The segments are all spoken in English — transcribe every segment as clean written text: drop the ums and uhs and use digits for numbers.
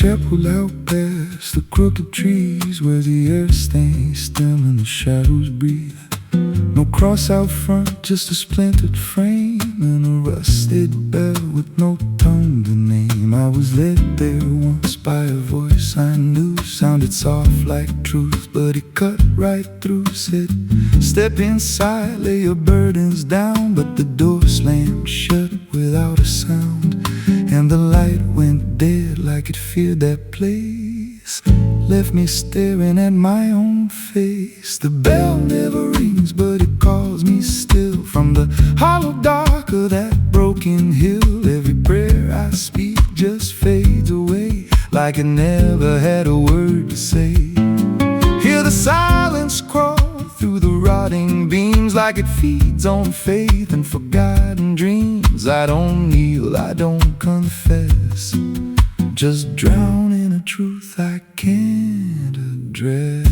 pull out past the crooked trees where the air stains still and the shadows breathe. No cross out front, just a splintered frame and a rusted bell with no tongue to name. I was led there once by a voice I knew, sounded soft like truth, but it cut right through. Said, step inside, lay your burdens down. But the door slammed shut without a sound, and the light went dead like it feared that place. Left me staring at my own face. The bell never rings, but it calls me still. From the hollow dark of that broken hill, every prayer I speak just fades away, like it never had a word to say. Hear the silence crawl through the rotting beams, like it feeds on faith and forgotten dreams. I don't kneel, I don't confess, just drown in a truth I can't address.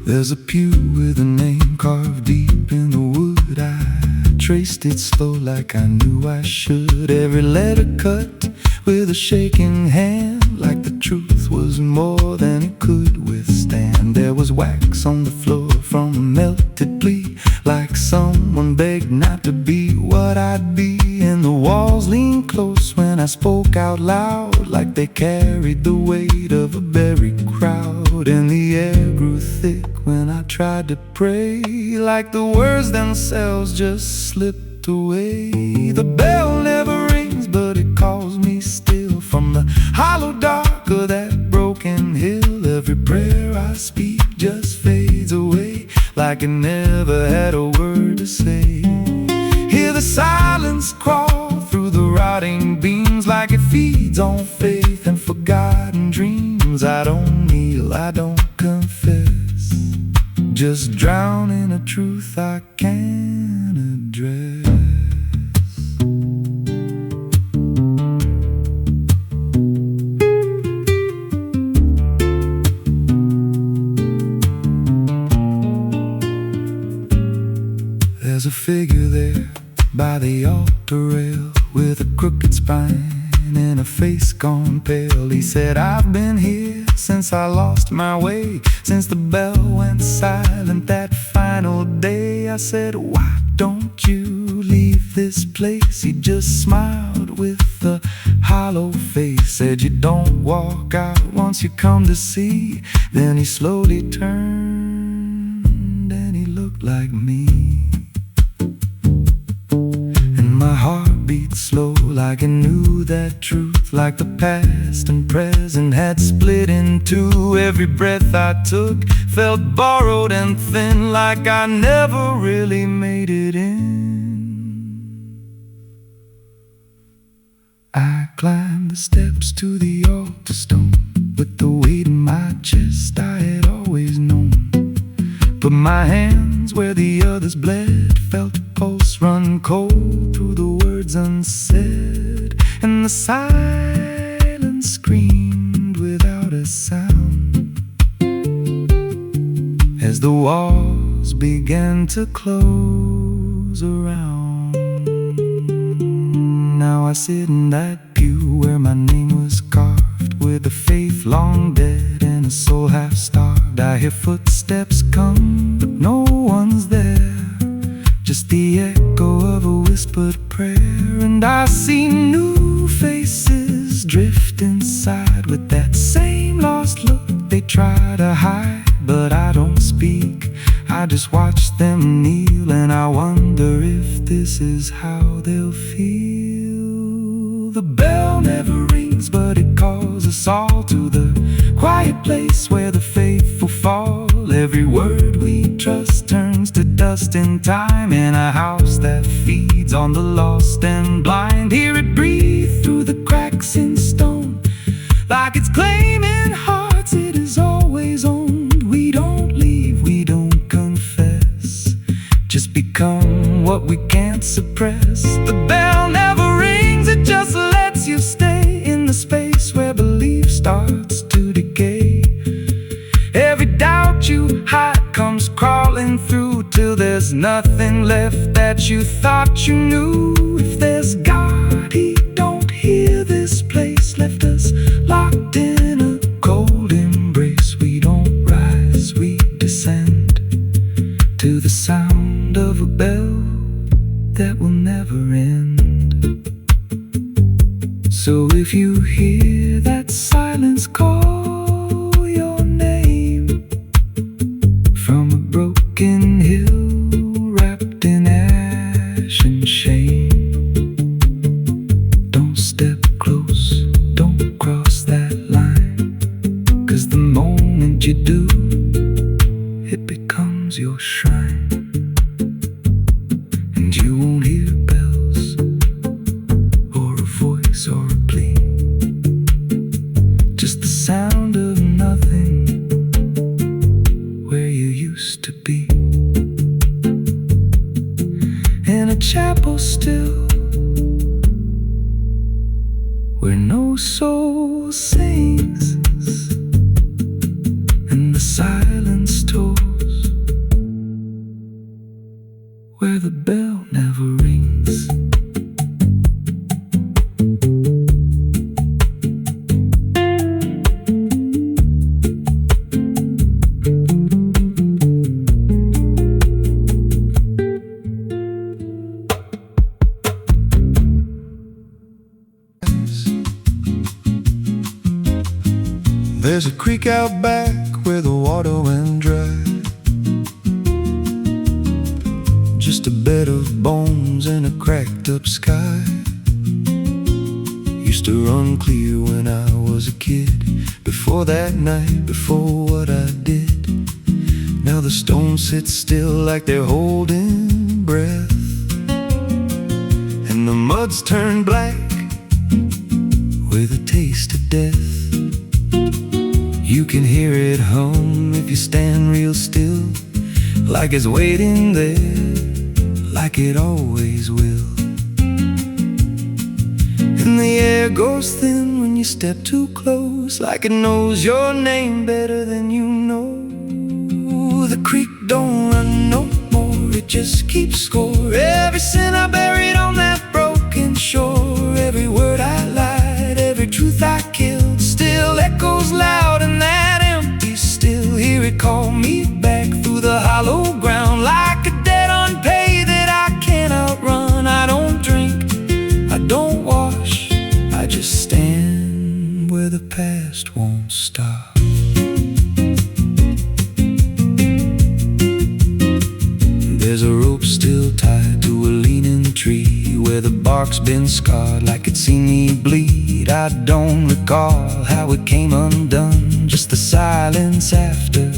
There's a pew with a name carved deep in the wood. I traced it slow like I knew I should. Every letter cut with a shaking hand, like the truth was more than it could withstand. There was wax on the floor from a melted plea, like someone begged not to be what I'd be. And the walls leaned close when I spoke out loud, like they carried the weight of a buried crowd. And the air grew thick when I tried to pray, like the words themselves just slipped away. The bell never rings, but it calls me still. From the hollow dark of that broken hill, every prayer I speak just fades away, like it never had a word to say. Hear the silence crawl through the rotting beams, like it feeds on faith and forgotten dreams. I don't kneel, I don't confess, just drown in a truth I can't address. There's a figure there by the altar rail, with a crooked spine and a face gone pale. He said, I've been here since I lost my way, since the bell went silent that final day. I said, why don't you leave this place? He just smiled with a hollow face, said, you don't walk out once you come to see. Then he slowly turned and he looked like me. My heart beat slow, like it knew that truth, like the past and present had split in two. Every breath I took felt borrowed and thin, like I never really made it in. I climbed the steps to the altar stone, with the weight in my chest I had always known. Put my hands where the others bled, felt a pulse run cold through the words unsaid, and the silence screamed without a sound as the walls began to close around. Now I sit in that pew where my name was carved, with a faith long dead and a soul half starved. I hear footsteps come, but no one's there, just the echo of a whispered prayer. And I see new faces drift inside, with that same lost look they try to hide. But I don't speak, I just watch them kneel, and I wonder if this is how they'll feel. The bell never rings, but it calls us all to the quiet place where the faithful fall. Every word we trust turns to dust in time, in a house that feeds on the lost and blind. Hear it breathe through the cracks in stone, like it's claiming hearts it is always owned. We don't leave, we don't confess, just become what we can't suppress. The bell never rings, it just lets you stay in the space where belief starts to decay. Every doubt you hide comes crawling through, till there's nothing left that you thought you knew. end. So if you hear that silence call your name from a broken hill wrapped in ash and shame, don't step close, don't cross that line, 'cause the moment you do, it becomes your shrine. And you won't hear bells or a voice or a plea, just the sound of nothing where you used to be. In a chapel still, where no soul sings and the silence tolls, where the bell never rings. There's a creek out back where the water went dry, just a bed of bones and a cracked up sky. Used to run clear when I was a kid, before that night, before what I did. Now the stones sit still like they're holding breath, and the mud's turned black with a taste of death. You can hear it hum if you stand real still, like it's waiting there, like it always will. And the air goes thin when you step too close, like it knows your name better than you know. The creek don't run no more, it just keeps score. Every sin I buried on that broken shore, every word I lied, every truth I killed, still echoes loud in that empty still. Hear it call me back through the hollow ground, like a debt unpaid that I can't outrun. I don't drink, I don't wash, I just stand where the past won't stop. There's a rope still tied to a leaning tree, where the bark's been scarred like it's seen me bleed. I don't recall how it came undone, just the silence after.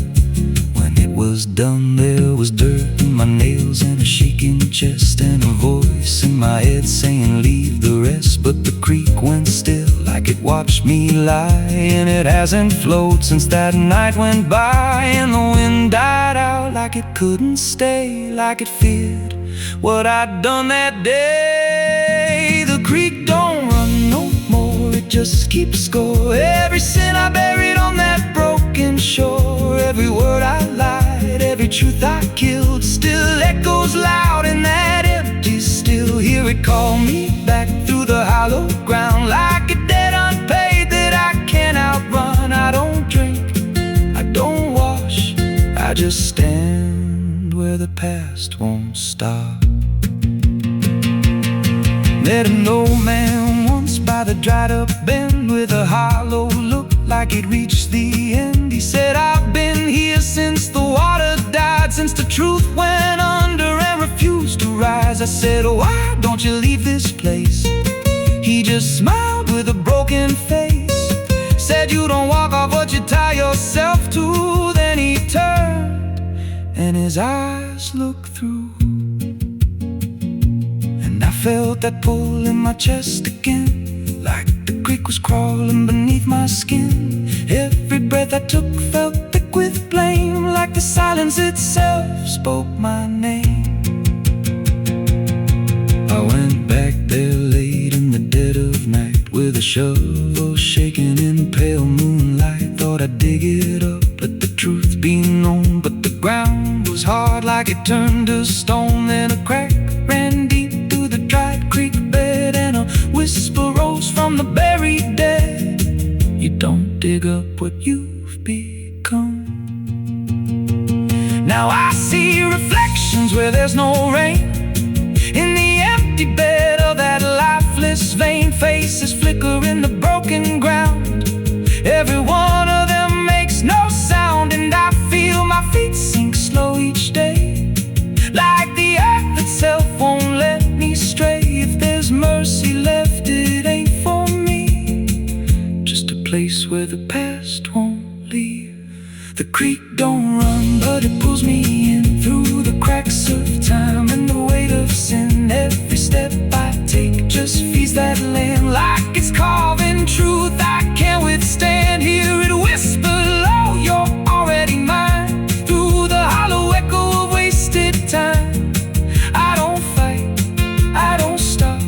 When it was done, there was dirt in my nails and a shaking chest, and a voice in my head saying leave the rest. But the creek went still like it watched me lie, and it hasn't flowed since that night went by. And the wind died out like it couldn't stay, like it feared what I'd done that day. The creek don't run no more, it just keeps score. Every sin I buried on that broken shore, every word I lied, every truth I killed, still echoes loud in that empty still. Hear it call me back through the hollow ground, like a debt unpaid that I can't outrun. I don't drink, I don't wash, I just stand where the past won't stop. Met an old man once by the dried up bend, with a hollow look like it reached the end. He said, I've been here since the water died, since the truth went under and refused to rise. I said, why don't you leave this place? He just smiled with a broken face, said, you don't walk off what you tie yourself to. Then he turned and his eyes looked through, and I felt that pull in my chest again, like the creek was crawling beneath my skin. Every breath I took felt thick with blame, like the silence itself spoke my name. I went back there late in the dead of night, with a shovel shaking in pale moonlight. Thought I'd dig it up, let the truth be known, but the ground was hard like it turned to stone. Then a crack ran deep through the dried creek bed, and a whisper rose from the buried dead. You don't dig up what you've become. Now I see reflections where there's no rain, in the empty empty bed of that lifeless vein, faces flicker in the broken ground. Every one of them makes no sound, and I feel my feet sink slow each day, like the earth itself won't let me stray. If there's mercy left, it ain't for me, just a place where the past won't leave. The creek don't run, but it pulls me in through the cracks of time and the weight of sin. Every step I take just feeds that land like it's carving truth I can't withstand. Hear it whisper low, you're already mine, through the hollow echo of wasted time. I don't fight, I don't stop,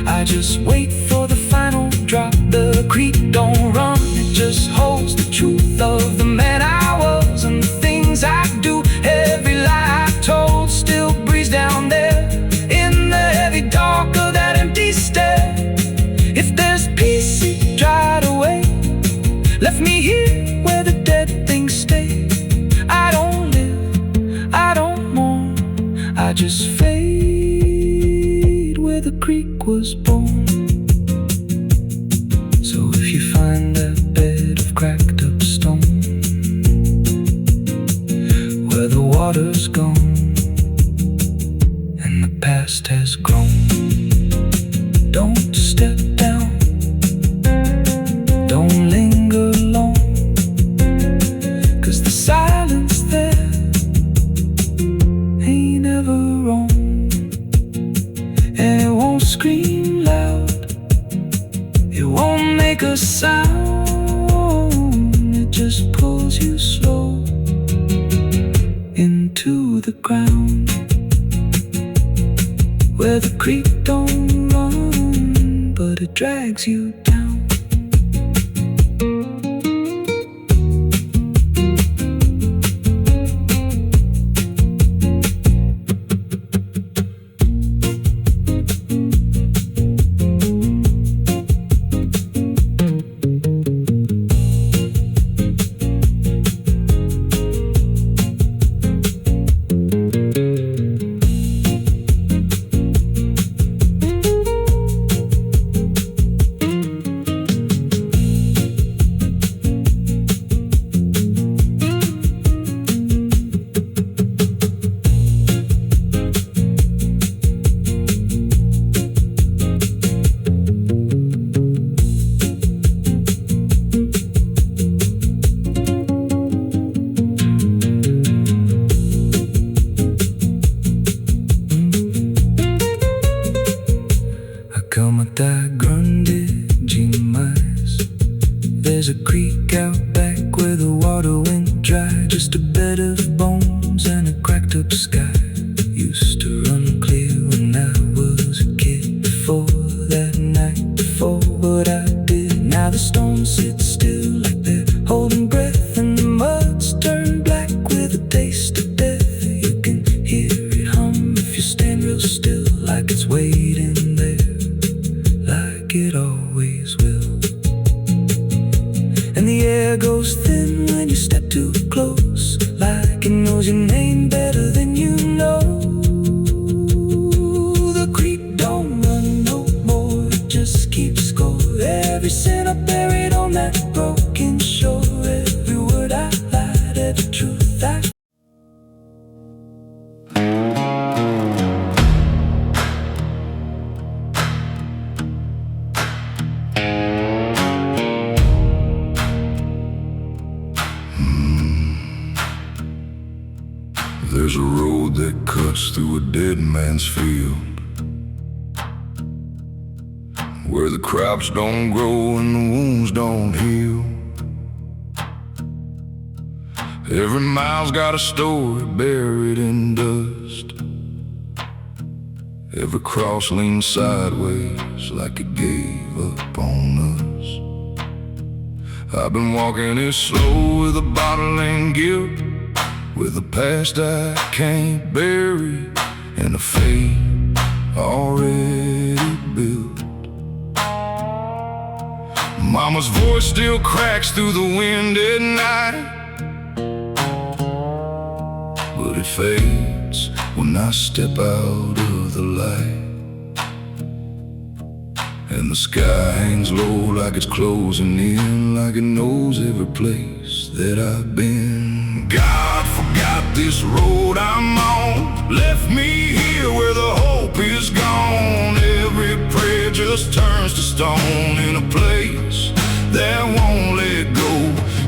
I just wait for the final drop. The creek don't run, it just holds the truth of the man I was and the things I do. Every lie I told still breathes down there in the heavy dark of that empty stare. If there's peace, it dried away, left me here where the dead things stay. I don't live, I don't mourn, I just fade where the creek was born. So if you find that bed of cracked up stone where the water's gone and the past has grown, don't step down, don't linger long, 'cause the silence there ain't ever wrong. And it won't scream loud, it won't make a sound, it just pulls you slow into the ground. Where the creek don't run, but it drags you down. There's a creek out back where the water went dry, just a bed of bones and a cracked up sky. Used to run clear when I was a kid, before that night, before what I did. Now the stones sit still like they're holding breath, and the mud's turned black with a taste of death. You can hear it hum if you stand real still, like it's waiting there, like it always will. And the air goes thin when you step too close, like it knows your name better than you know. The creek don't run no more, it just keeps score. Every sin I buried on that broken shore, every word I lied, every truth I There's a road that cuts through a dead man's field, where the crops don't grow and the wounds don't heal. Every mile's got a story buried in dust. Every cross leans sideways like it gave up on us. I've been walking it slow with a bottle and guilt, with a past I can't bury and a fate already built. Mama's voice still cracks through the wind at night, but it fades when I step out of the light. And the sky hangs low like it's closing in, like it knows every place that I've been. God forgot this road I'm on, left me here where the hope is gone. Every prayer just turns to stone in a place that won't let go.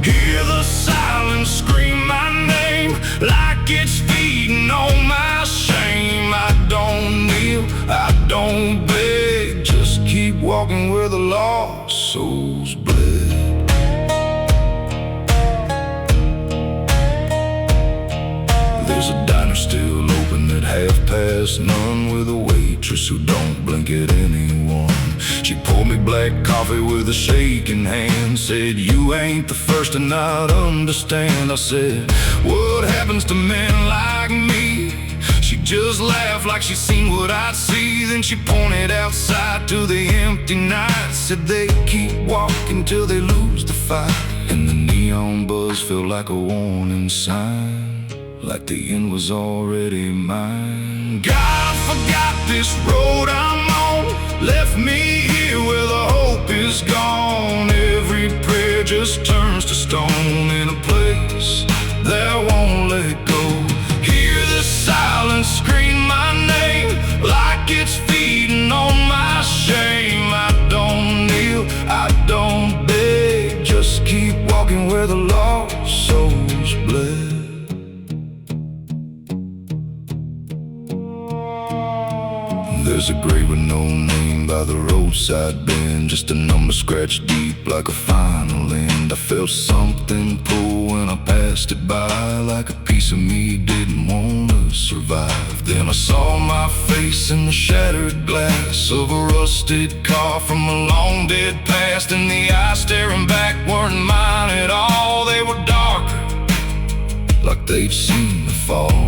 Hear the silence scream my name like it's feeding on my shame. I don't kneel, I don't beg, just keep walking where the lost souls bled. There's a diner still open at none, with a waitress who don't blink at anyone. She poured me black coffee with a shaking hand, said, "You ain't the first to not understand." I said, "What happens to men like me?" She just laughed like she seen what I'd see. Then she pointed outside to the empty night, said they keep walking till they lose the fight. And the neon buzz felt like a warning sign, like the end was already mine. God forgot this road I'm on, left me here where the hope is gone. Every prayer just turns to stone in a place that won't let go. Hear the silence scream my name like it's feeding on my shame. I don't kneel, I don't beg, just keep walking where the lost souls bled. There's a grave with no name by the roadside bend, just a number scratched deep like a final end. I felt something pull when I passed it by, like a piece of me didn't want to survive. Then I saw my face in the shattered glass of a rusted car from a long dead past, and the eyes staring back weren't mine at all. They were darker, like they'd seen the fall.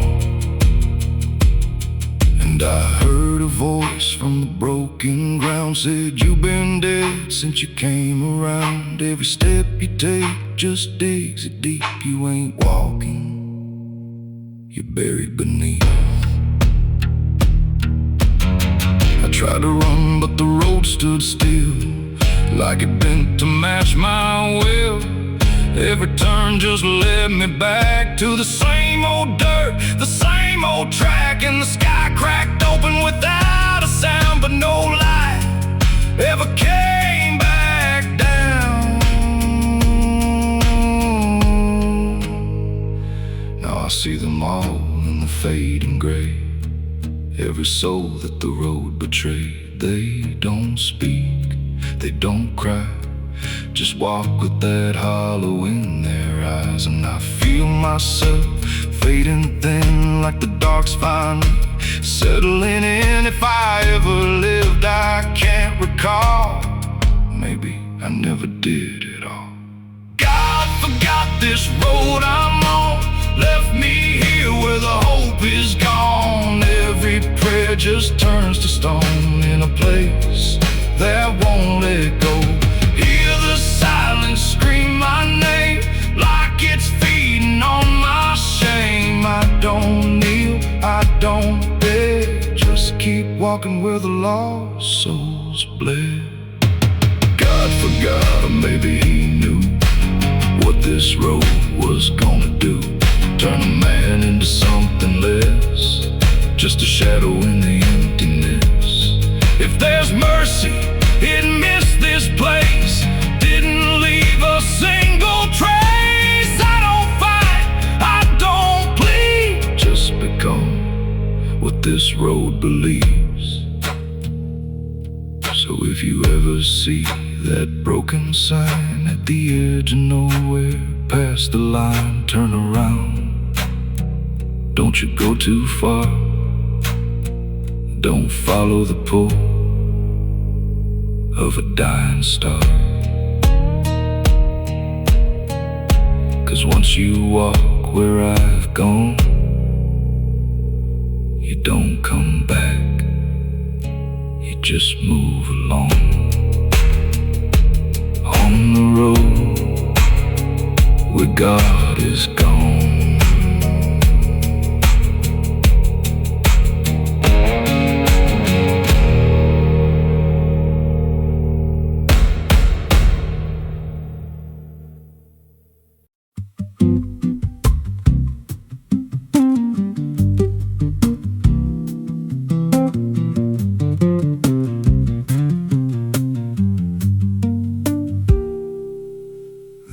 And I heard a voice from the broken ground, said, "You've been dead since you came around. Every step you take just digs it deep. You ain't walking, you're buried beneath." I tried to run, but the road stood still, like it bent to match my will. Every turn just led me back to the same old dirt, the same old track, and the sky cracked open without a sound, but no light ever came back down. Now I see them all in the fading gray, every soul that the road betrayed. They don't speak, they don't cry, just walk with that hollow in their eyes. And I feel myself fading thin, like the dark's finally settling in. If I ever lived, I can't recall. Maybe I never did at all. God forgot this road I'm on, left me here where the hope is gone. Every prayer just turns to stone in a place that won't let go. Hear the silence scream my name like it's feeding on my shame. I don't kneel, I don't beg, just keep walking where the lost souls bled. God forgot, or maybe he knew what this road was gonna do. Turn a man into something less, just a shadow in the emptiness. If there's mercy, it missed this place, didn't leave a single trace. I don't fight, I don't plead, just become what this road believes. So if you ever see that broken sign at the edge of nowhere, past the line, turn around. Don't you go too far, don't follow the pull of a dying star. 'Cause once you walk where I've gone, you don't come back, you just move along. On the road where God is gone.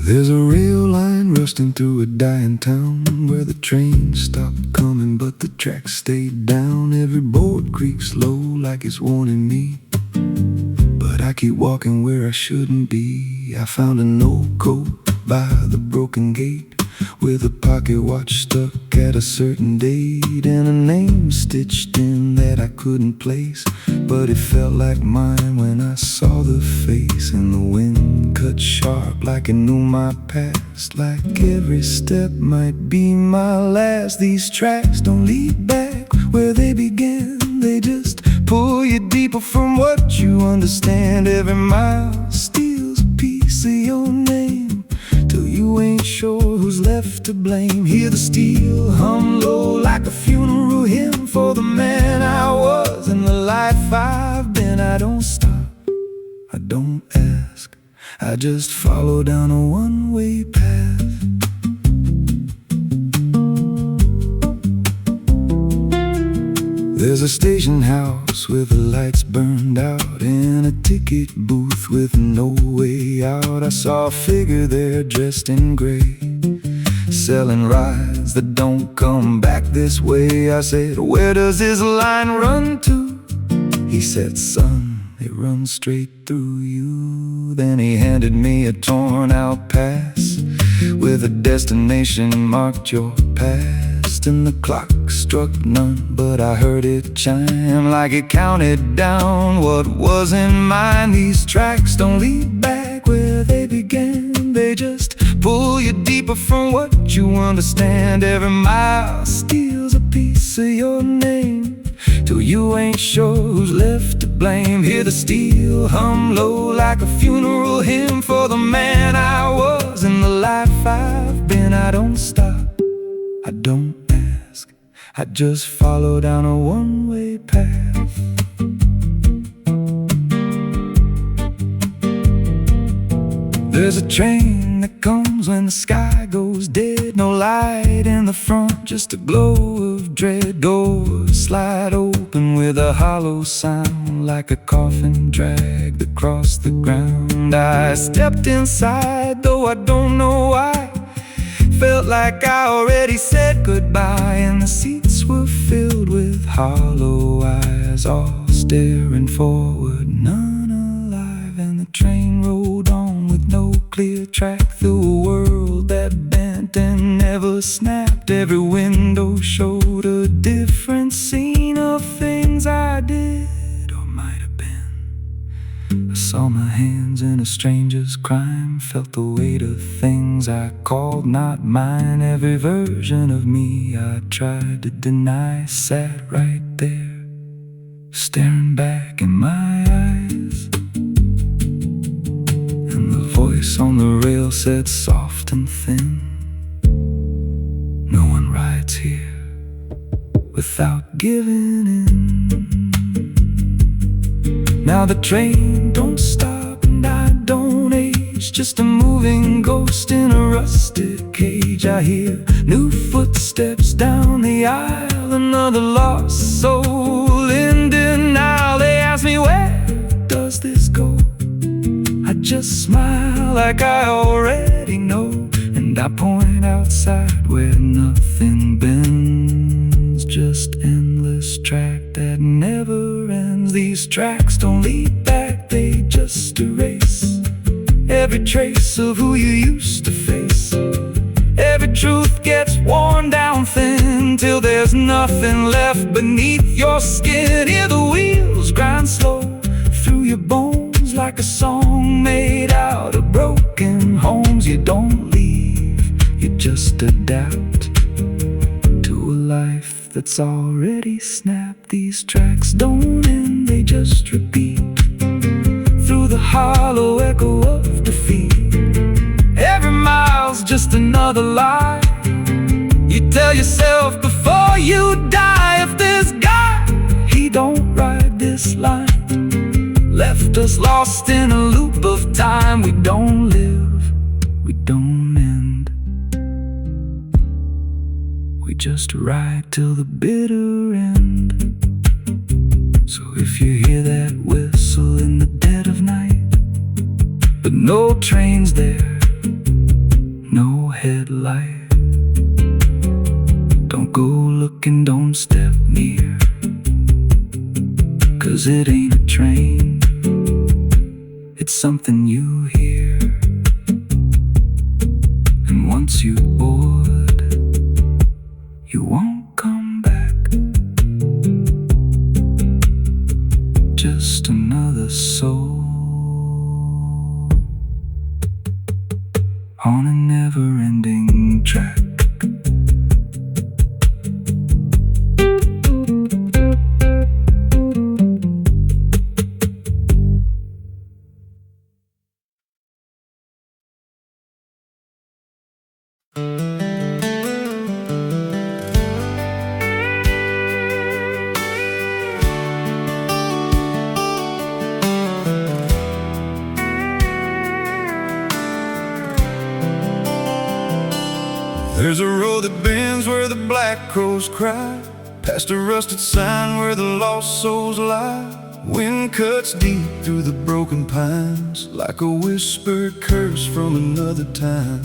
There's a rail line rusting through a dying town, where the trains stopped coming but the tracks stayed down. Every board creaks low like it's warning me, but I keep walking where I shouldn't be. I found an old coat by the broken gate, with a pocket watch stuck at a certain date, and a name stitched in that I couldn't place, but it felt like mine when I saw the face. And the wind cut sharp like it knew my past, like every step might be my last. These tracks don't lead back where they began, they just pull you deeper from what you understand. Every mile steals a piece of your name, till you ain't sure who's left to blame. Hear the steel hum low like a funeral hymn for the man I was and the life I've been. I don't stop, I don't ask, I just follow down a one-way path. There's a station house with the lights burned out, and a ticket booth with no way out. I saw a figure there dressed in gray, selling rides that don't come back this way. I said, where does this line run to? He said, son, it runs straight through you. Then he handed me a torn out pass with a destination marked your past, and the clock struck none, but I heard it chime like it counted down what wasn't mine. These tracks don't lead back where they began, they just pull you deeper from what you understand. Every mile steals a piece of your name, till you ain't sure who's left to blame. Hear the steel hum low like a funeral hymn for the man I was and the life I've been. I don't stop, I don't ask, I just follow down a one-way path. There's a train that comes when the sky goes dead, no light in the front, just a glow of dread. Doors slide open with a hollow sound, like a coffin dragged across the ground. I stepped inside, though I don't know why. Felt like I already said goodbye, and the seats were filled with hollow eyes, all staring forward, none alive. And the train rolled on with no clear track through a world that bent and never snapped. Every window showed a different scene of things I did or might have been. I saw my hands in a stranger's crime, felt the weight of things I called not mine. Every version of me I tried to deny sat right there, staring back in my eyes. And the voice on the rail said soft and thin, no one rides here without giving in. Now the train don't stop and I don't age, just a moving ghost in a rusted cage. I hear new footsteps down the aisle, another lost soul in denial. They ask me, where does this go? I just smile like I already know, and I point outside where nothing bends, just endless track that never ends. These tracks don't lead back, they just erase every trace of who you used to face. Every truth gets worn down thin, till there's nothing left beneath your skin. Hear the wheels grind slow through your bones, like a song made out of broken homes. You don't leave, you just adapt to a life that's already snapped. These tracks don't end, they just repeat through the hollow echo of defeat. Every mile's just another lie you tell yourself before you die. If this guy, he don't ride this line, left us lost in a loop of time. We don't live, we don't end, we just ride till the bitter end. So if you hear that whistle in the dead of night, but no train's there, headlight. Don't go looking, don't step near, 'cause it ain't a train, it's something you hear. And once you board, you won't come back. Just another soul on a never-ending track. There's a road that bends where the black crows cry, past a rusted sign where the lost souls lie. Wind cuts deep through the broken pines, like a whispered curse from another time.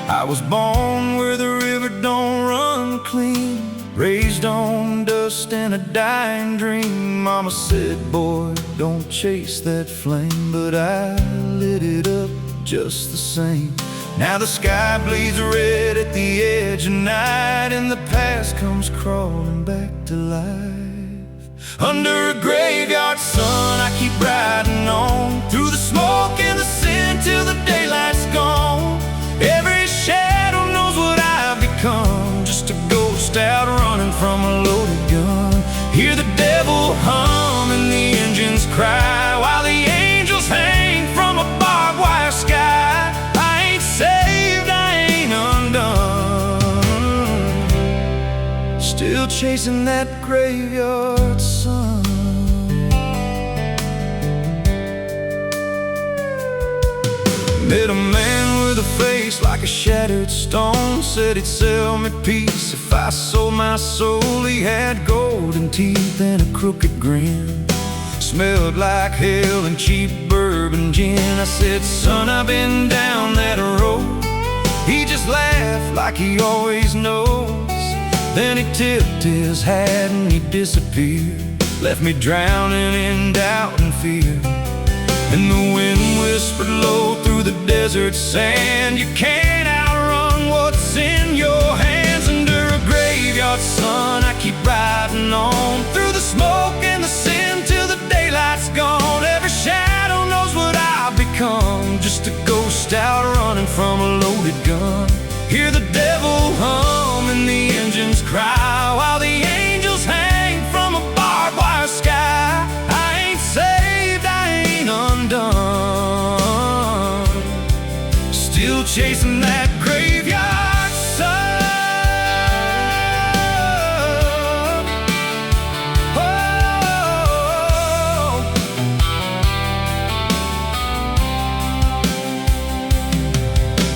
I was born where the river don't run clean, raised on dust and a dying dream. Mama said, boy, don't chase that flame, but I lit it up just the same. Now the sky bleeds red at the edge of night, and the past comes crawling back to life. Under a graveyard sun, I keep riding on, through the smoke and the sin till the daylight's gone. Every shadow knows what I've become, just a ghost out running from a loaded gun. Hear the devil hum and the engines cry, while the angels hang from a barbed wire sky. Saved, I ain't undone, still chasing that graveyard sun. Met a man with a face like a shattered stone, said he'd sell me peace if I sold my soul. He had golden teeth and a crooked grin, smelled like hell and cheap bourbon gin. I said, son, I've been down that road. He just laughed like he always knows. Then he tipped his hat and he disappeared, left me drowning in doubt and fear. And the wind whispered low through the desert sand, you can't outrun what's in your hands. Under a graveyard sun, I keep riding on, through the smoke and the sin till the daylight's gone. Every shadow knows what I've become, just a ghost out running from a loaded gun. Hear the devil hum and the engines cry, while the angels hang from a barbed wire sky. I ain't saved, I ain't undone, still chasing that graveyard sun.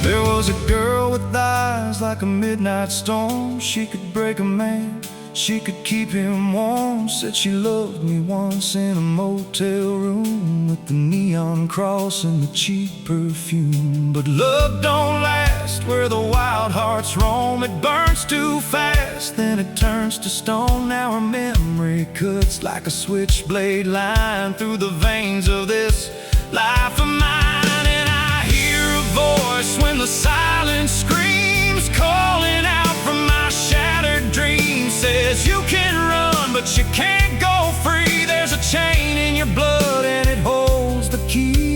There was a girl with eyes like a midnight storm. She could break a man, she could keep him warm. Said she loved me once in a motel room, with the neon cross and the cheap perfume. But love don't last where the wild hearts roam. It burns too fast, then it turns to stone. Now her memory cuts like a switchblade line through the veins of this life of mine. And I hear a voice when the silence screams, calling out from my shattered dreams. Says you can run, but you can't go free. There's a chain in your blood and it holds the key.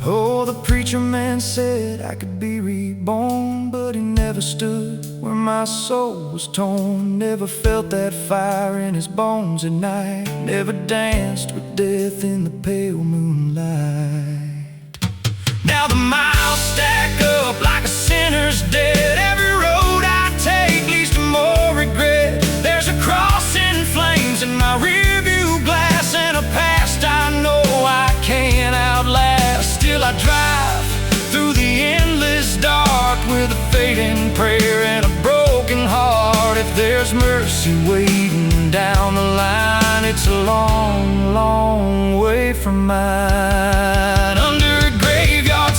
Oh, the preacher man said I could be reborn, but he never stood where my soul was torn. Never felt that fire in his bones at night, never danced with death in the pale moonlight. Now the miles stack up like a sinner's debt. Every road I take leads to more regret. There's a cross in flames in my rearview glass, and a past I know I can't outlast. Still I drive through the endless dark with a fading prayer and a broken heart. If there's mercy waiting down the line, it's a long, long way from mine. Under a graveyard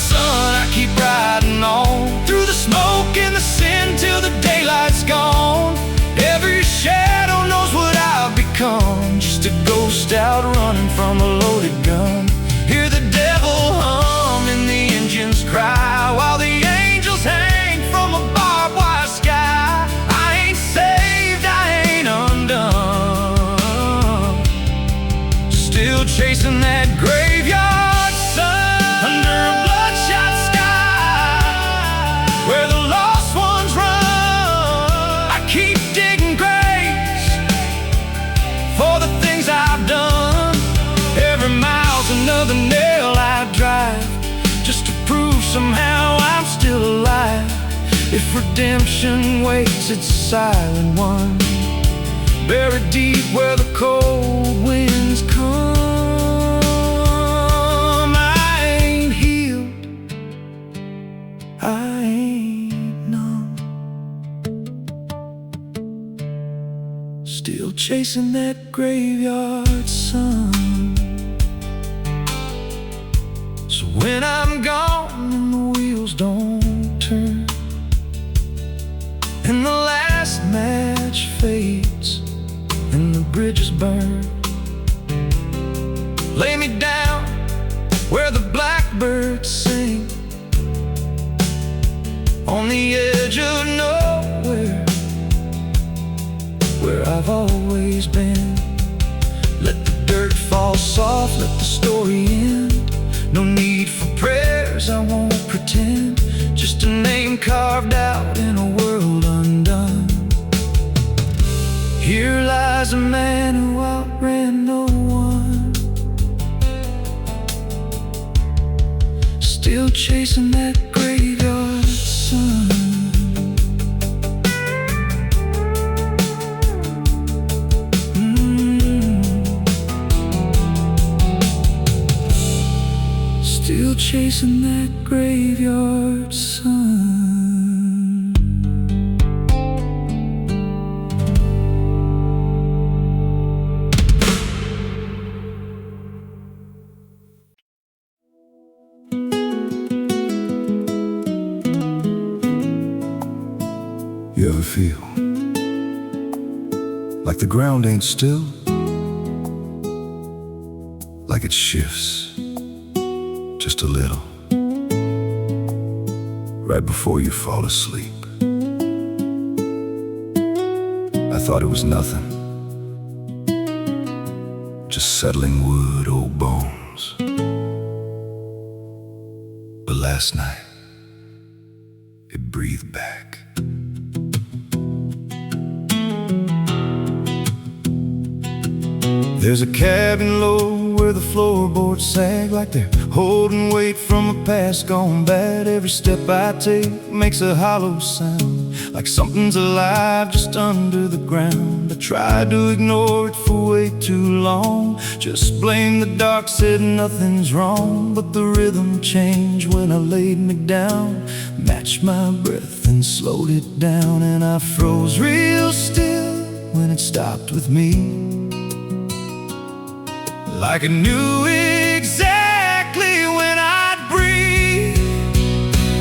ghost out running from a loaded gun. Hear the devil hum and the engines cry, while the angels hang from a barbed wire sky. I ain't saved, I ain't undone, still chasing that graveyard sun under a bloodshot sky, where the lost ones run. I keep digging graves for the things I've done. Every mile's another nail I drive, just to prove somehow I'm still alive. If redemption waits, it's a silent one, buried deep where the cold winds come. I ain't healed, I ain't numb, still chasing that graveyard sun. So when I'm gone and the wheels don't turn, and the last match fades and the bridges burn, lay me down where the blackbirds sing, on the edge of nowhere, where I've always been. Let the dirt fall soft, let the story end. No need for prayers, I won't pretend, just a name carved out in a world undone. Here lies a man who outran no one, still chasing that graveyard sun. Still chasing that graveyard sun. You ever feel like the ground ain't still, like it shifts just a little right before you fall asleep? I thought it was nothing, just settling wood, old bones. But last night it breathed back. There's a cabin low where the floorboards sag like they're holding weight from a past gone bad. Every step I take makes a hollow sound, like something's alive just under the ground. I tried to ignore it for way too long, just blamed the dark, said nothing's wrong. But the rhythm changed when I laid me down, matched my breath and slowed it down. And I froze real still when it stopped with me, like I knew exactly when I'd breathe.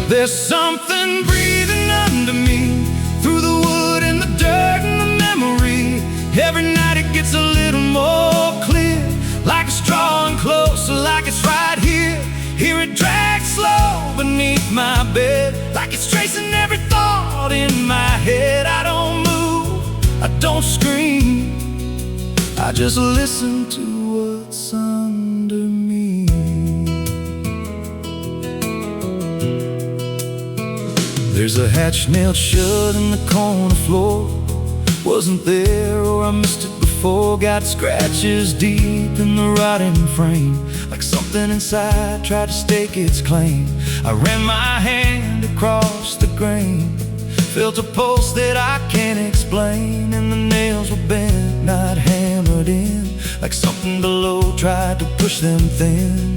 There's something breathing under me, through the wood and the dirt and the memory. Every night it gets a little more clear, like it's drawing closer, like it's right here. Hear it drag slow beneath my bed, like it's tracing every thought in my head. I don't move, I don't scream, I just listen to what's under me. There's a hatch nailed shut in the corner floor, wasn't there or I missed it before. Got scratches deep in the rotting frame, like something inside tried to stake its claim. I ran my hand across the grain, felt a pulse that I can't explain. And the nails were bent, not hammered in, like something below tried to push them thin.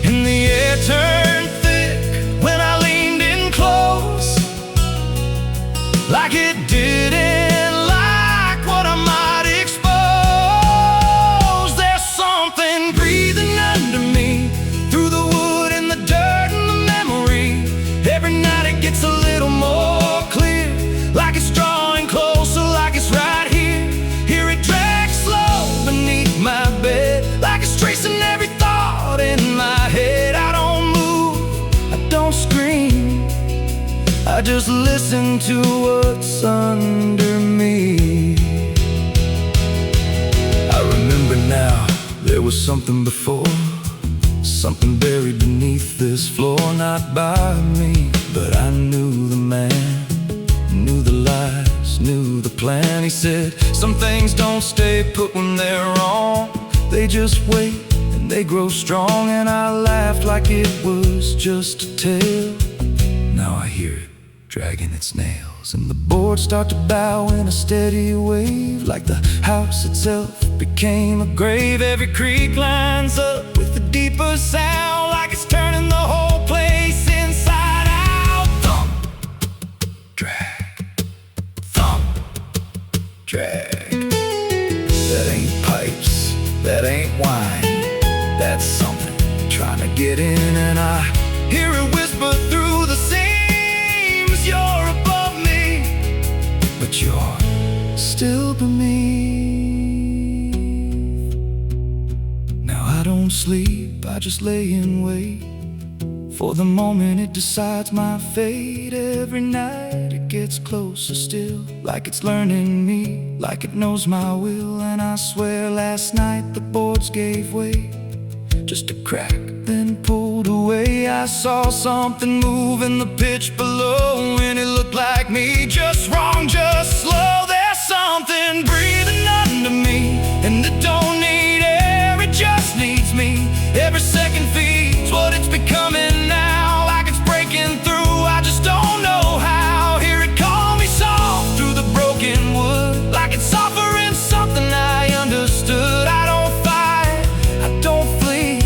And the air turned thick when I leaned in close, like it didn't like what I might expose. There's something breathing under me, through the wood and the dirt and the memory. Every night it gets a little more clear, like it's drawing closer, like it's right here. Hear it drag slow beneath just listen to what's under me. I remember now, there was something before, something buried beneath this floor. Not by me, but I knew the man, knew the lies, knew the plan. He said, some things don't stay put when they're wrong, they just wait and they grow strong. And I laughed like it was just a tale. Now I hear it dragging its nails, and the boards start to bow in a steady wave, like the house itself became a grave. Every creak lines up with a deeper sound, like it's turning the whole place inside out. Thump, drag, thump, drag. That ain't pipes, that ain't wine, that's something trying to get in. And I hear it whisper through the seams, you're above me, but you're still beneath. Now I don't sleep, I just lay in wait for the moment it decides my fate. Every night it gets closer still, like it's learning me, like it knows my will. And I swear last night the boards gave way, just a crack, then pulled away. I saw something move in the pitch below, and it looked like me. Just wrong, just slow. There's something breathing under me, and it don't need air, it just needs me. Every second feeds what it's becoming now, like it's breaking through, I just don't know how. Hear it call me soft through the broken wood, like it's offering something I understood. I don't fight, I don't flee,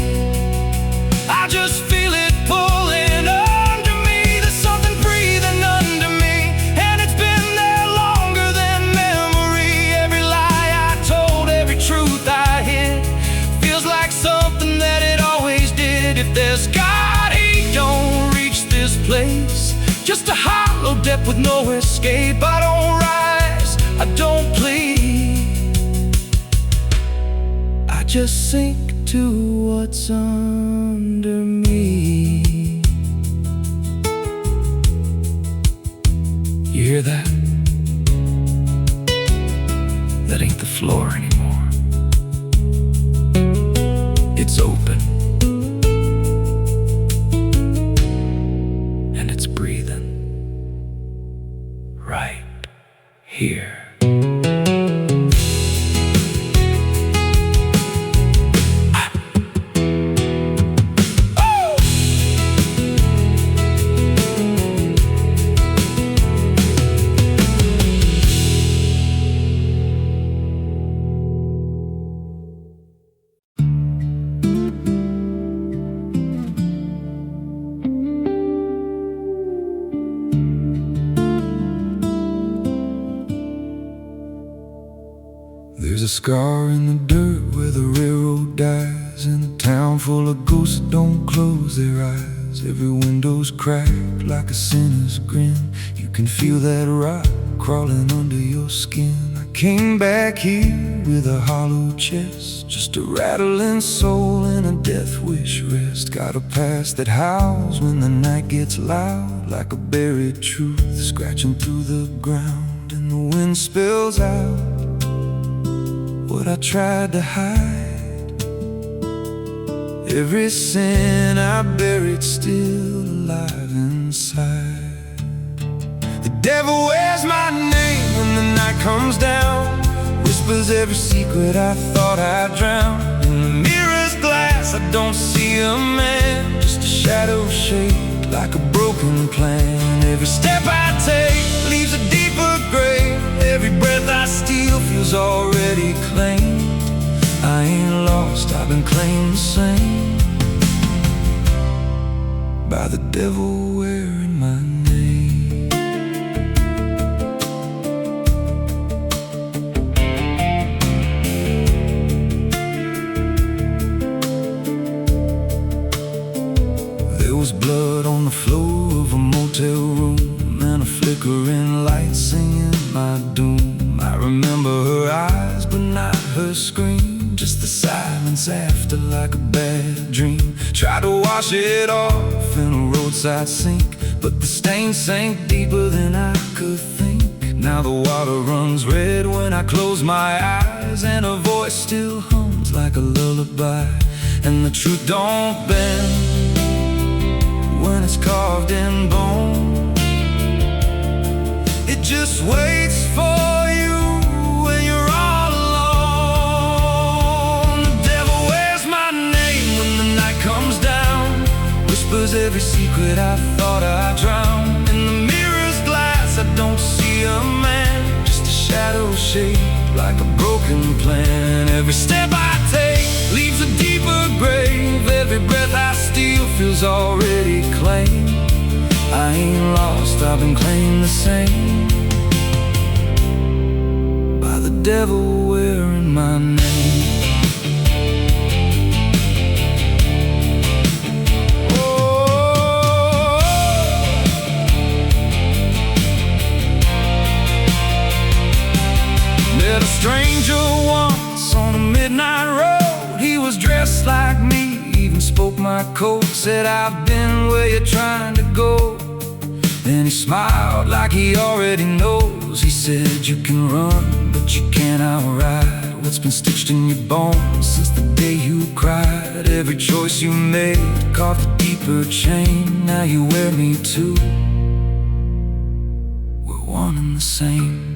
I just feel it pulling under me. There's something breathing under me, and it's been there longer than memory. Every lie I told, every truth I hid, feels like something that it always did. If there's God, he don't reach this place, just a hollow depth with no escape. I don't rise, I don't plead, I just sink to what's under me. You hear that? That ain't the floor anymore, it's open, and it's breathing right here. There's a scar in the dirt where the railroad dies, in a town full of ghosts that don't close their eyes. Every window's cracked like a sinner's grin, you can feel that rock crawling under your skin. I came back here with a hollow chest, just a rattling soul in a death wish rest. Got a past that howls when the night gets loud, like a buried truth scratching through the ground. And the wind spills out what I tried to hide, every sin I buried still alive inside. The devil wears my name when the night comes down, whispers every secret I thought I'd drown. In the mirror's glass I don't see a man, just a shadow shaped like a broken plan. Every step I take leaves a deeper grave, every breath I steal feels already claimed. I ain't lost, I've been claimed the same by the devil wearing my name. There was blood on the floor of a motel room, and a flickering light singing my doom. I remember her eyes but not her scream, just the silence after like a bad dream. Tried to wash it off in a roadside sink, but the stain sank deeper than I could think. Now the water runs red when I close my eyes, and a voice still hums like a lullaby. And the truth don't bend when it's carved in bone. It just waits for you when you're all alone. The devil wears my name when the night comes down, whispers every secret I thought I drowned. In the mirror's glass I don't see a man, just a shadow shaped like a broken plan. Every step I take leaves a deeper grave. Every breath I steal feels already claimed. I ain't lost, I've been claimed the same by the devil wearing my name. Met a stranger once on a midnight road. He was dressed like me, even spoke my code. Said, I've been where you're trying to go. Then he smiled like he already knows. He said, you can run, but you can't outride what's been stitched in your bones since the day you cried. Every choice you made carved a deeper chain. Now you wear me too. We're one and the same.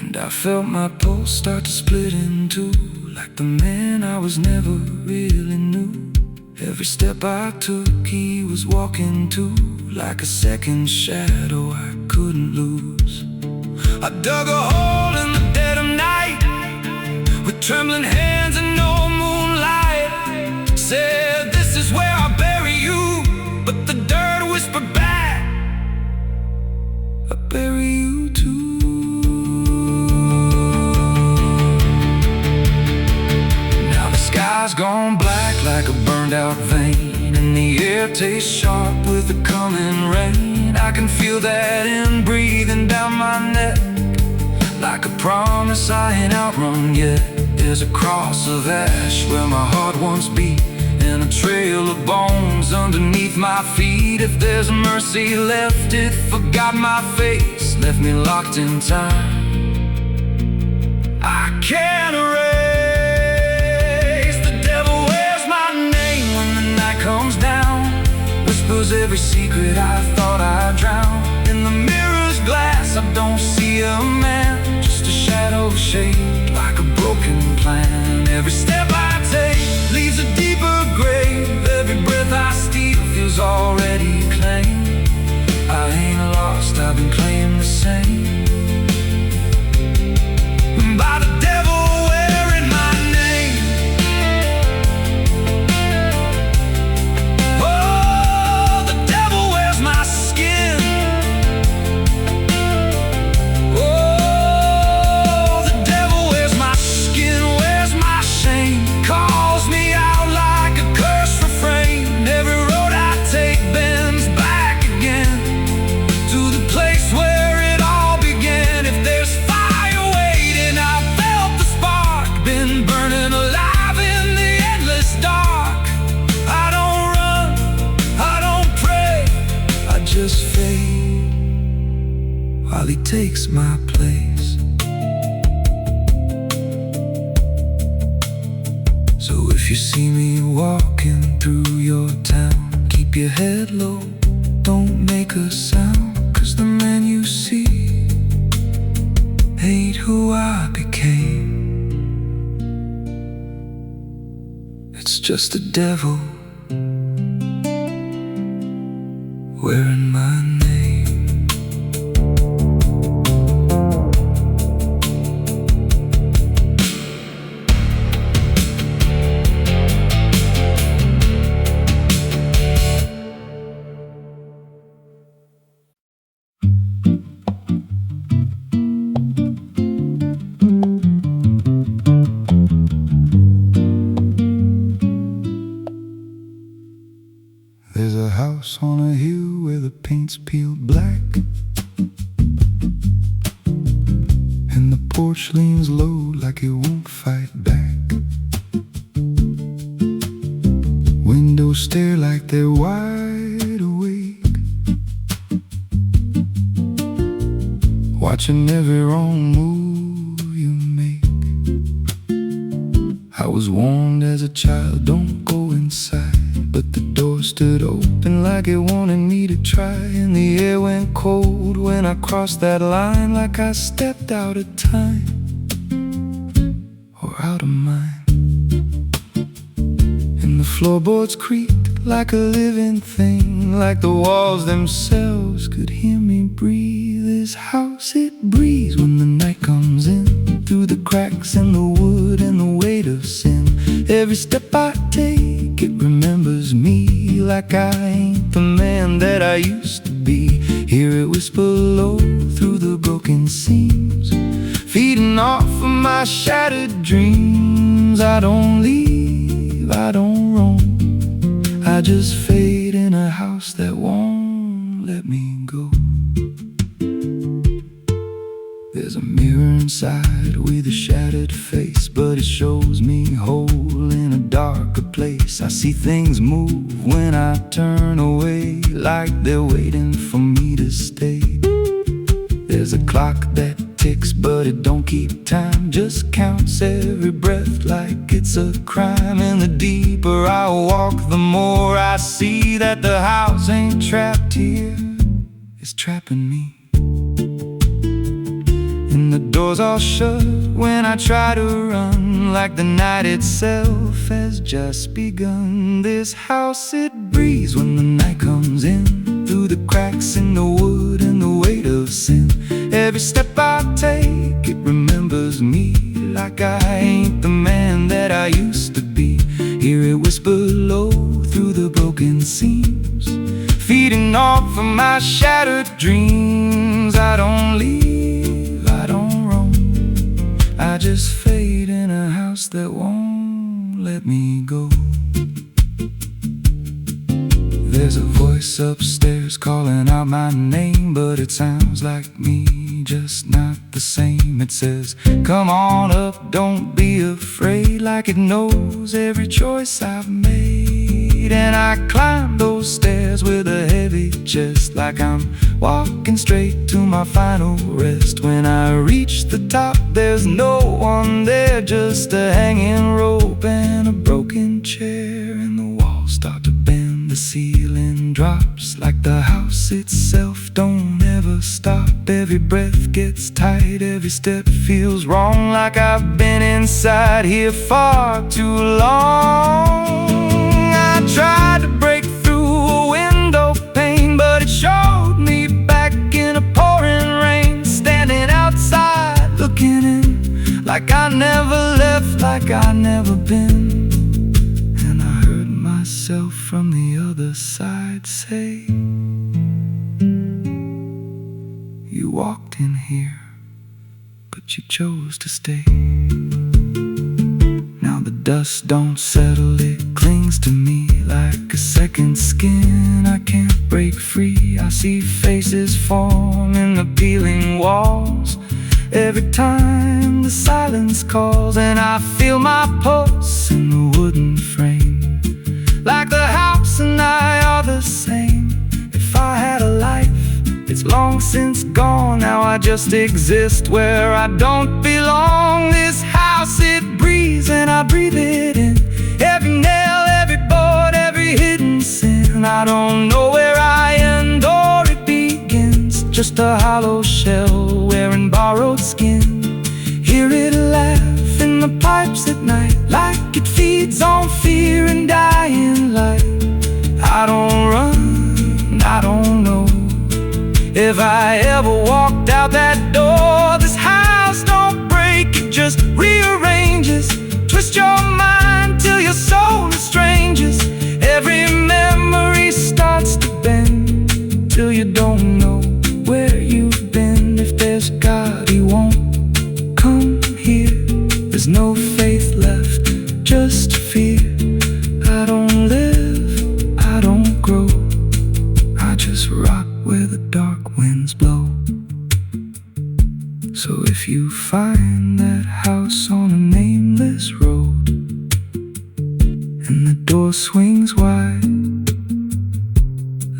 And I felt my pulse start to split in two, like the man I was never really knew. Every step I took he was walking too, like a second shadow I couldn't lose. I dug a hole in the dead of night with trembling hands and no moonlight. Said, this is where I'll bury you, but the dirt whispered back, I'll bury you too. Sky's gone black like a burned out vein, and the air tastes sharp with the coming rain. I can feel that in breathing down my neck, like a promise I ain't outrun yet. There's a cross of ash where my heart once beat, and a trail of bones underneath my feet. If there's mercy left, it forgot my face, left me locked in time. I can't erase. Comes down, whispers every secret I thought I drowned. In the mirror's glass I don't see a man, just a shadow shaped like a broken plan. Every step I take leaves a deeper grave. Every breath I steal feels already claimed. I ain't lost, I've been claimed the same by the devil wearing my name. While he takes my place. So if you see me walking through your town, keep your head low, don't make a sound, 'cause the man you see ain't who I became. It's just the devil wearing my name. There's a house on a hill where the paint's peeled black, and the porch leans low like it won't fight back. Windows stare like they're wide awake, watching every wrong move you make. I was warned as a child, don't go inside, but the door stood open like it wanted me to try. And the air went cold when I crossed that line, like I stepped out of time or out of mind. And the floorboards creaked like a living thing, like the walls themselves could hear me breathe. This house, it breathes when the night comes in, through the cracks in the wood and the weight of sin. Every step I take, it remembers me, like I ain't the man that I used to be. Hear it whisper low through the broken seams, feeding off of my shattered dreams. I don't leave, I don't roam, I just fade in a house that won't let me go. There's a mirror inside with a shattered face, but it shows me whole in a darker place. I see things move when I turn away, like they're waiting for me to stay. There's a clock that ticks, but it don't keep time, just counts every breath like it's a crime. And the deeper I walk, the more I see that the house ain't trapped here, it's trapping me. And the doors all shut when I try to run, like the night itself has just begun. This house, it breathes when the night comes in, through the cracks in the wood and the weight of sin. Every step I take, it remembers me, like I ain't the man that I used to be. Hear it whisper low through the broken seams, feeding off of my shattered dreams. I don't leave, I don't roam, I just fade in a house that won't let me go. There's a voice upstairs calling out my name, but it sounds like me, just not the same. It says, come on up, don't be afraid, like it knows every choice I've made. And I climb those stairs with a heavy chest, like I'm walking straight to my final rest. When I reach the top, there's no one there, just a hanging rope and a broken chair. And the walls start to bend, the ceiling drops, like the house itself don't ever stop. Every breath gets tight, every step feels wrong, like I've been inside here far too long. I tried to break through a window pane, but it showed me back in a pouring rain, standing outside looking in, like I never left, like I never been. And I heard myself from the other side say, you walked in here, but you chose to stay. Now the dust don't settle, it clings to me like a second skin. I can't break free, I see faces form in the peeling walls every time the silence calls. And I feel my pulse in the wooden frame, like the house and I are the same. If I had a life, it's long since gone. Now I just exist where I don't belong. This house, it breathes and I breathe it in, every nail, every board, every hidden sin. I don't know where I end or it begins, just a hollow shell wearing borrowed skin. Hear it laugh in the pipes at night, like it feeds on fear and dying light. I don't run, I don't know if I ever walked out that door. This house don't break, it just rearranges, twist your mind till your soul is strangers. Every memory starts to bend, till you don't know where you've been. If there's God, He won't come here. There's no faith left, just fear. I don't live, I don't grow, I just rot where the dark winds blow. So if you find that house on a nameless road, and the door swings wide,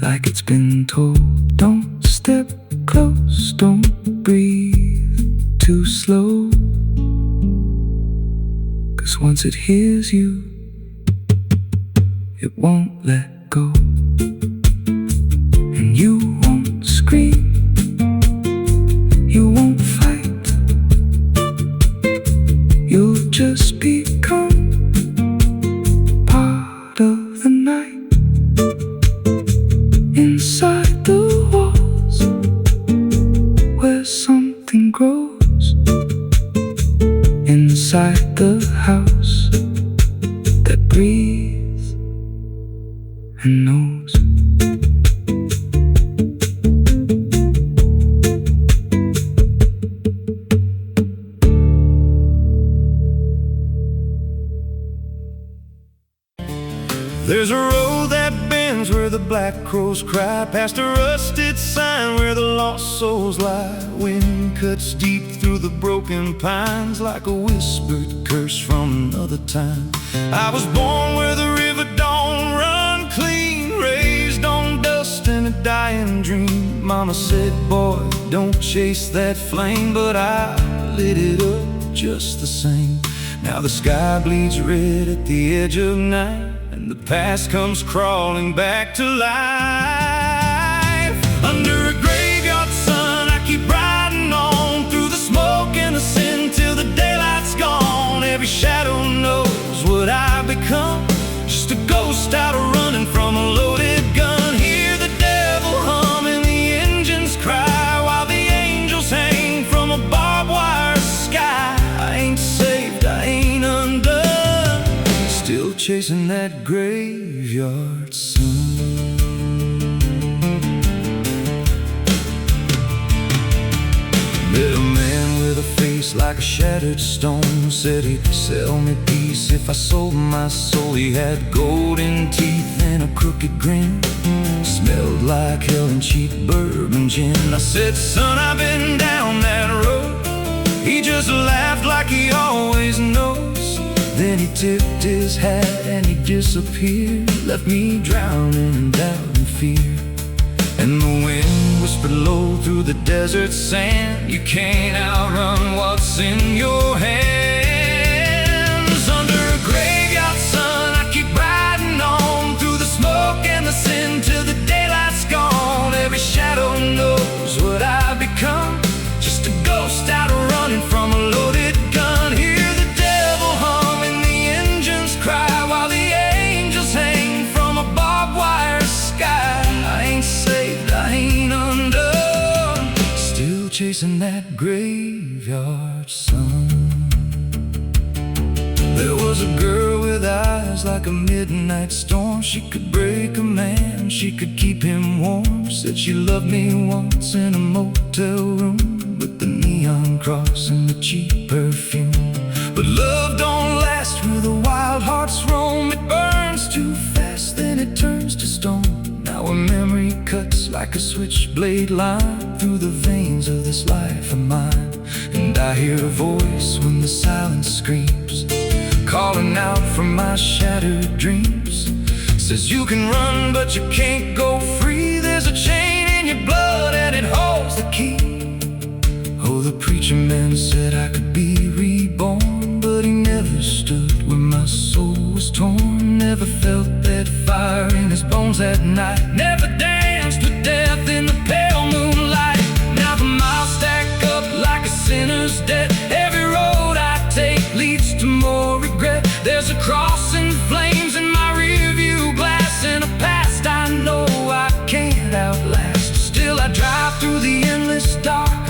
like it's been told, don't step close, don't breathe 'cause once it hears you, it won't let go. And you won't scream, you won't fight, you'll just become part of the night. Inside the walls, where something grows. Inside the house that breathes and knows. There's a road that bends where the black crows cry, past a rusted sign where the lost souls lie. Wind cuts deep through the broken pines like a whispered curse from another time. I was born where the river don't run clean, raised on dust and a dying dream. Mama said, boy, don't chase that flame, but I lit it up just the same. Now the sky bleeds red at the edge of night, and the past comes crawling back to life. Under a graveyard sun, I keep riding on through the smoke and the sin till the daylight's gone. Every shadow knows what I've become, just a ghost out running from a loaded gun. Hear the devil hum and the engines cry, while the angels hang from a barbed wire sky. I ain't saved, I ain't undone, still chasing that graveyard sun. Met a man with a face like a shattered stone, said he'd sell me peace if I sold my soul. He had golden teeth and a crooked grin, smelled like hell and cheap bourbon gin. I said, son, I've been down that road. He just laughed like he always knows. Then he tipped his hat and he disappeared, left me drowning in doubt and fear. And the wind whispered low through the desert sand, you can't outrun what's in your hands. Under a graveyard sun, I keep riding on through the smoke and the sin till the daylight's gone. Every shadow knows what I've become, just a ghost out running from a loaded gun. Hear the devil hum and the engines cry, while the angels hang from a barbed wire sky. I ain't saved, I ain't undone, still chasing that graveyard sun. There was a girl with eyes like a midnight storm. She could break a man, she could keep him warm. Said she loved me once in a motel room, with the neon cross and the cheap perfume. But love don't last where the wild hearts roam. It burns too fast, then it turns to stone. Now a memory cuts like a switchblade line through the veins of this life of mine. And I hear a voice when the silence screams, calling out from my shattered dreams. Says you can run but you can't go free. There's a chain in your blood and it holds the key. Oh, the preacher man said I could be reborn, but he never stood where my soul was torn. Never felt that fire in his bones at night, never danced with death in the pale moonlight. Now the miles stack up like a sinner's debt. Every road I take leads to more regret. There's a cross and flames in my rearview glass, and a past I know I can't outlast. Still I drive through the endless dark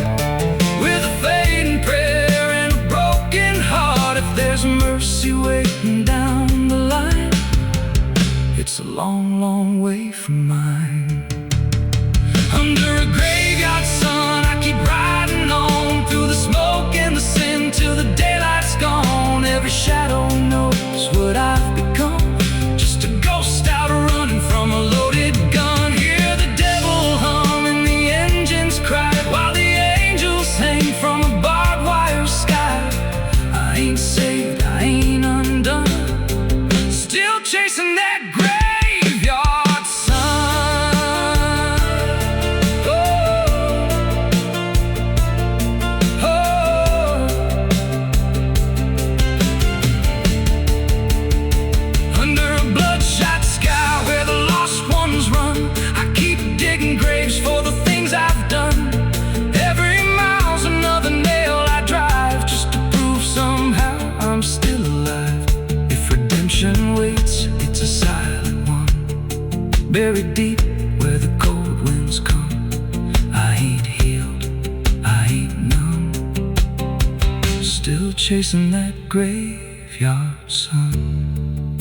with a fading prayer and a broken heart. If there's mercy waiting down the line, it's a long, long way from mine. Under a graveyard sun, I keep riding on through the smoke and the sin till the daylight's gone. Every shadow knows what I've become, just a ghost out running from a loaded gun. Hear the devil hum and the engines cry, while the angels hang from a barbed wire sky. I ain't saved, I ain't undone, still chasing that graveyard sun. Oh, oh. redemption waits, it's a silent one, buried deep where the cold winds come. I ain't healed, I ain't numb, still chasing that graveyard sun.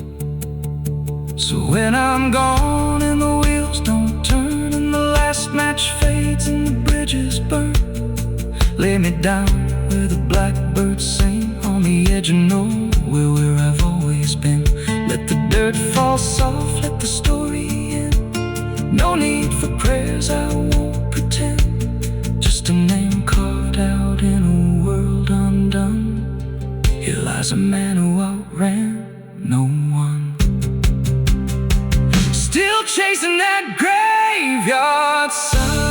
So when I'm gone and the wheels don't turn and the last match fades and the bridges burn, lay me down where the blackbirds sing, on the edge of nowhere where I've always been. Let the dirt fall soft, let the story end. No need for prayers, I won't pretend. Just a name carved out in a world undone. Here lies a man who outran no one, still chasing that graveyard sun.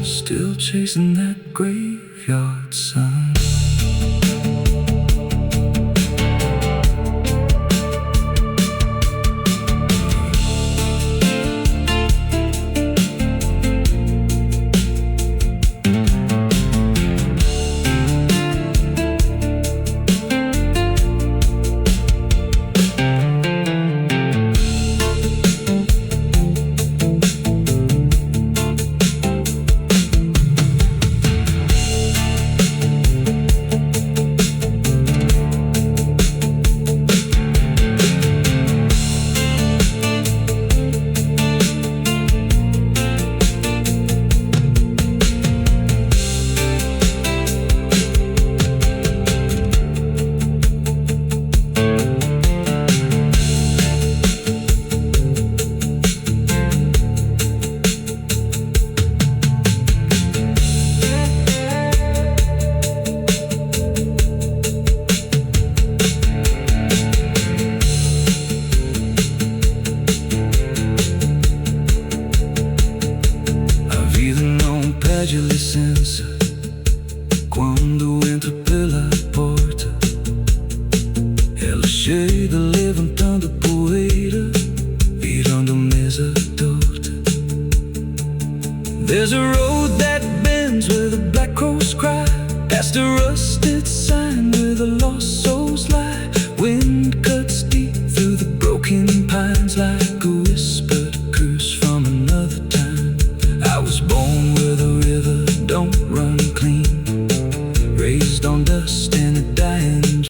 Still chasing that graveyard sun. Pede licença quando entro pela porta. Ela chega levantando poeira, virando mesa torta. There's a road that bends where the black crows cry, past a rusted sign where the lost souls lie. Wind cuts deep through the broken pines like a whispered curse from another time. I was born where the river don't run clean, raised on dust and a dying.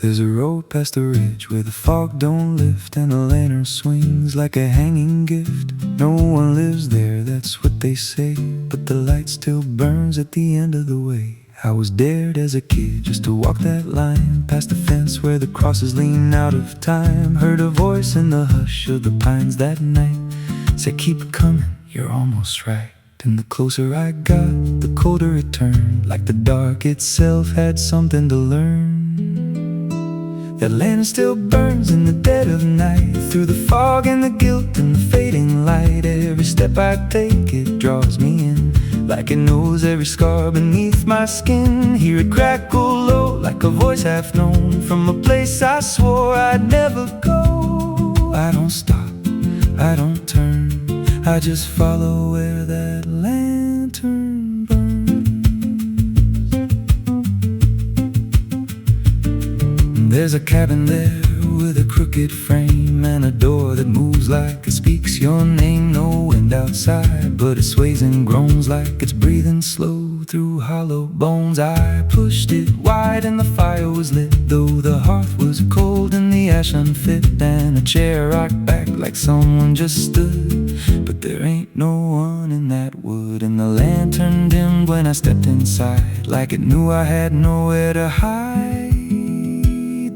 There's a road past the ridge where the fog don't lift and the lantern swings like a hanging gift. No one lives there, that's what they say, but the light still burns at the end of the way. I was dared as a kid just to walk that line, past the fence where the crosses lean out of time. Heard a voice in the hush of the pines that night, said keep coming, you're almost right. And the closer I got, the colder it turned, like the dark itself had something to learn. That land still burns in the dead of night, through the fog and the guilt and the fading light. Every step I take, it draws me in, like it knows every scar beneath my skin. Hear it crackle low, like a voice half known, from a place I swore I'd never go. I don't stop, I don't turn, I just follow where that lantern burns. There's a cabin there with a crooked frame and a door that moves like it speaks your name. No wind outside, but it sways and groans like it's breathing slow through hollow bones. I pushed it wide and the fire was lit, though the hearth was cold and the ash unfit. And a chair rocked back like someone just stood, but there ain't no one in that wood. And the lantern dimmed when I stepped inside, like it knew I had nowhere to hide.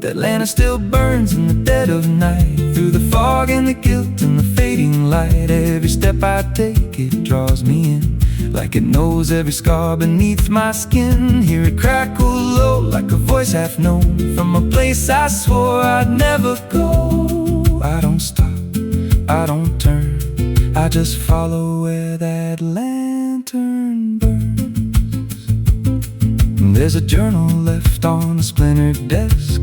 That lantern still burns in the dead of night, through the fog and the guilt and the fading light. Every step I take, it draws me in, like it knows every scar beneath my skin. Hear it crackle low, like a voice half known, from a place I swore I'd never go. I don't stop, I don't turn, I just follow where that lantern burns. There's a journal left on a splintered desk,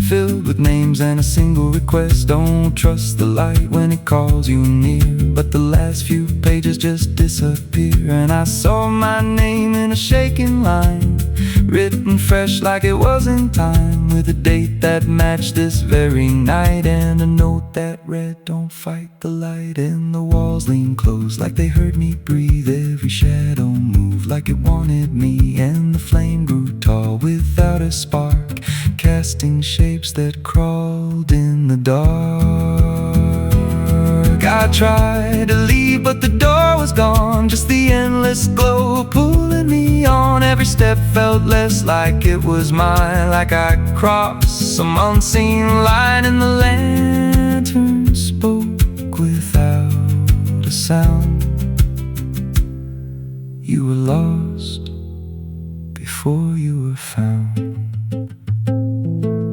filled with names and a single request. Don't trust the light when it calls you near, but the last few pages just disappear. And I saw my name in a shaking line, written fresh like it was in time, with a date that matched this very night, and a note that read, "Don't fight the light." And the walls leaned close like they heard me breathe. Every shadow moved like it wanted me, and the flame grew tall without a spark, casting shapes that crawled in the dark. I tried to leave, but the door was gone, just the endless glow pulling me on. Every step felt less like it was mine, like I crossed some unseen line, and the lantern spoke without a sound. You were lost before you were found.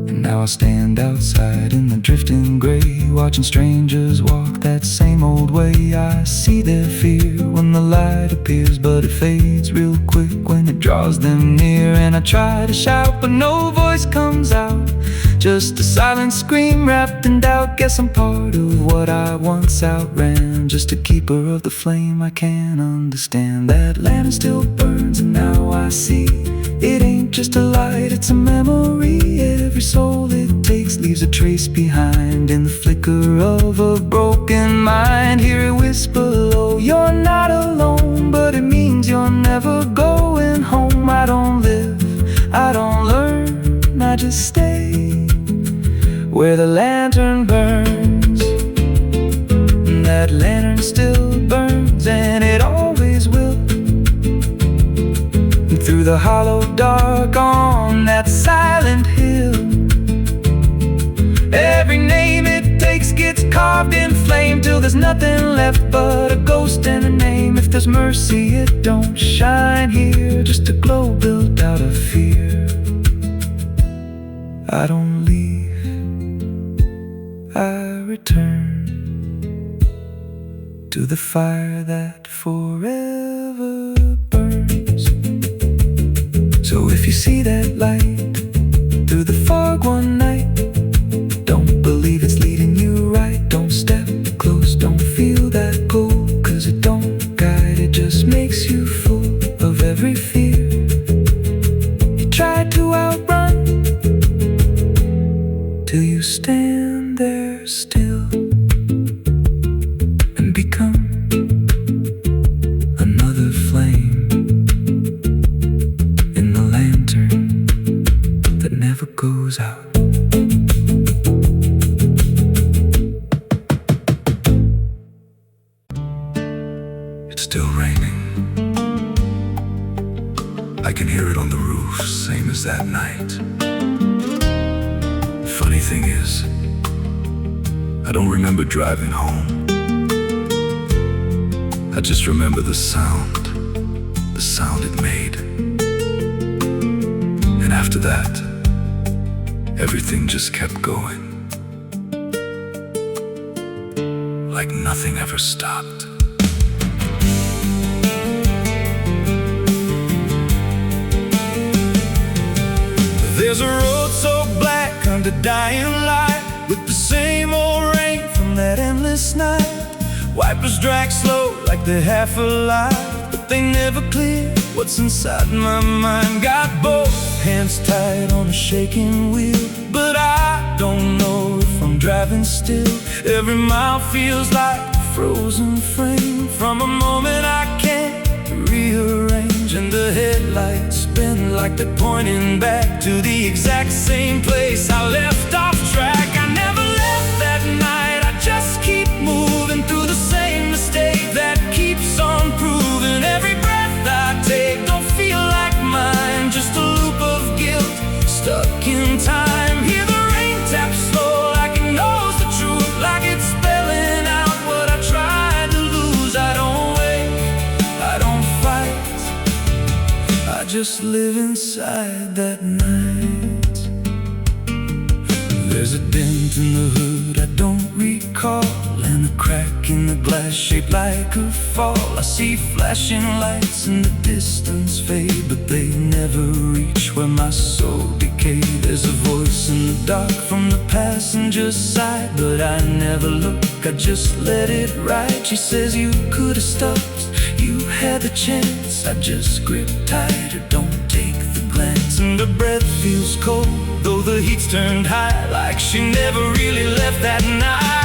And now I stand outside in the drifting gray, watching strangers walk that same old way. I see their fear when the light appears, but it fades real quick when it draws them near. And I try to shout, but no voice comes out, just a silent scream wrapped in doubt. Guess I'm part of what I once outran, just a keeper of the flame I can't understand. That lantern still burns, and now I see it ain't just a light, it's a memory. Every soul it takes leaves a trace behind, in the flicker of a broken mind. Hear it whisper low, "You're not alone," but it means you're never going home. I don't live, I don't learn, I just stay where the lantern burns. And that lantern still burns, and it always will. And through the hollow dark on that silent hill, every name it takes gets carved in flame, till there's nothing left but a ghost and a name. If there's mercy, it don't shine here, just a glow built out of fear. I don't leave, I return to the fire that forever burns. So if you see that light through the fog one night, don't believe it's leading you right. Don't step close, don't feel that pull, 'cause it don't guide, it just makes you full of every fear you tried to outrun, till you stand there still and become another flame in the lantern that never goes out. It's still raining. I can hear it on the roof, same as that night. Funny thing is, I don't remember driving home. I just remember the sound it made. And after that, everything just kept going, like nothing ever stopped. There's a road so black under dying light, with the same old rain from that endless night. Wipers drag slow like they're half alive, but they never clear what's inside my mind. Got both hands tied on a shaking wheel, but I don't know if I'm driving still. Every mile feels like a frozen frame from a moment I can't rearrange, and the headlights spin like they're pointing back to the exact same place I left off track. I never left that night, I just keep moving through the same mistake that keeps on proving. Every breath I take don't feel like mine, just a loop of guilt stuck in time. Hear the rain tap slow like it knows the truth, like it's spelling out what I tried to lose. I don't wake, I don't fight, I just live inside that night. There's a dent in the hood I don't recall, and a crack in the glass shaped like a fall. I see flashing lights in the distance fade, but they never reach where my soul decay. There's a voice in the dark from the passenger side, but I never look, I just let it ride. She says you could have stopped, you had the chance. I just grip tighter, don't take the glance. And her breath feels cold, though the heat's turned high, like she never really left that night.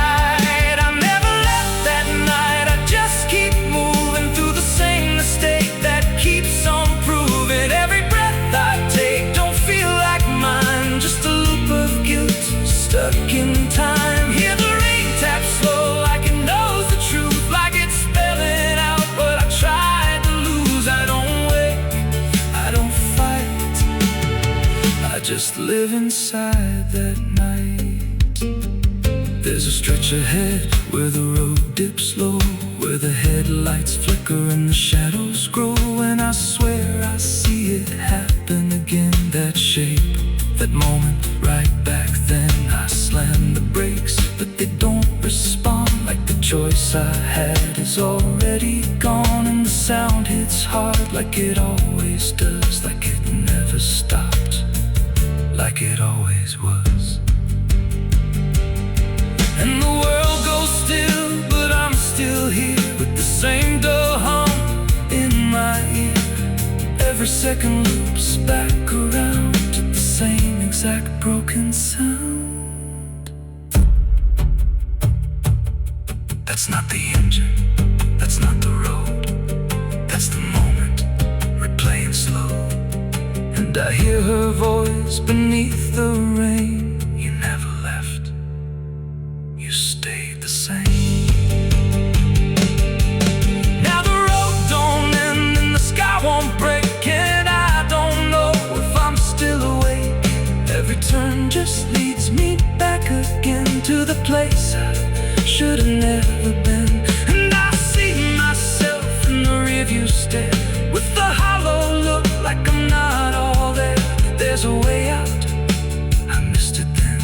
I never left that night, I just keep moving through the same mistake that keeps on proving. Every breath I take don't feel like mine, just a loop of guilt stuck in time. Hear the rain tap slow like it knows the truth, like it's spelling out what I tried to lose. I don't wait, I don't fight, I just live inside that night. There's a stretch ahead where the road dips low, where the headlights flicker and the shadows grow. And I swear I see it happen again, that shape, that moment right back then. I slam the brakes, but they don't respond, like the choice I had is already gone. And the sound hits hard like it always does, like it never stopped, like it always was. And the world goes still, but I'm still here, with the same dull hum in my ear. Every second loops back around to the same exact broken sound. That's not the engine, that's not the road, that's the moment, replaying slow. And I hear her voice beneath the rain. You never left, you stayed the same. Now the road don't end and the sky won't break, and I don't know if I'm still awake. Every turn just leads me back again to the place I should have never been. And I see myself in the rearview stare, with the hollow look like I'm not all there. There's a way out, I missed it then,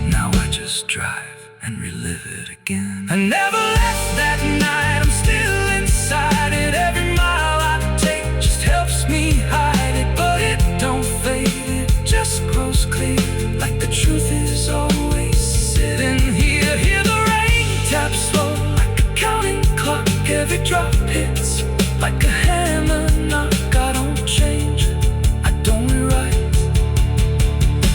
now I just drive and relive it again. I never left that night, I'm still inside it. Every mile I take just helps me hide it, but it don't fade, it just grows clear, like the truth is always sitting here. Hear the rain tap slow like a counting clock, every drop hits like a hammer knock. I don't change, I don't rewrite,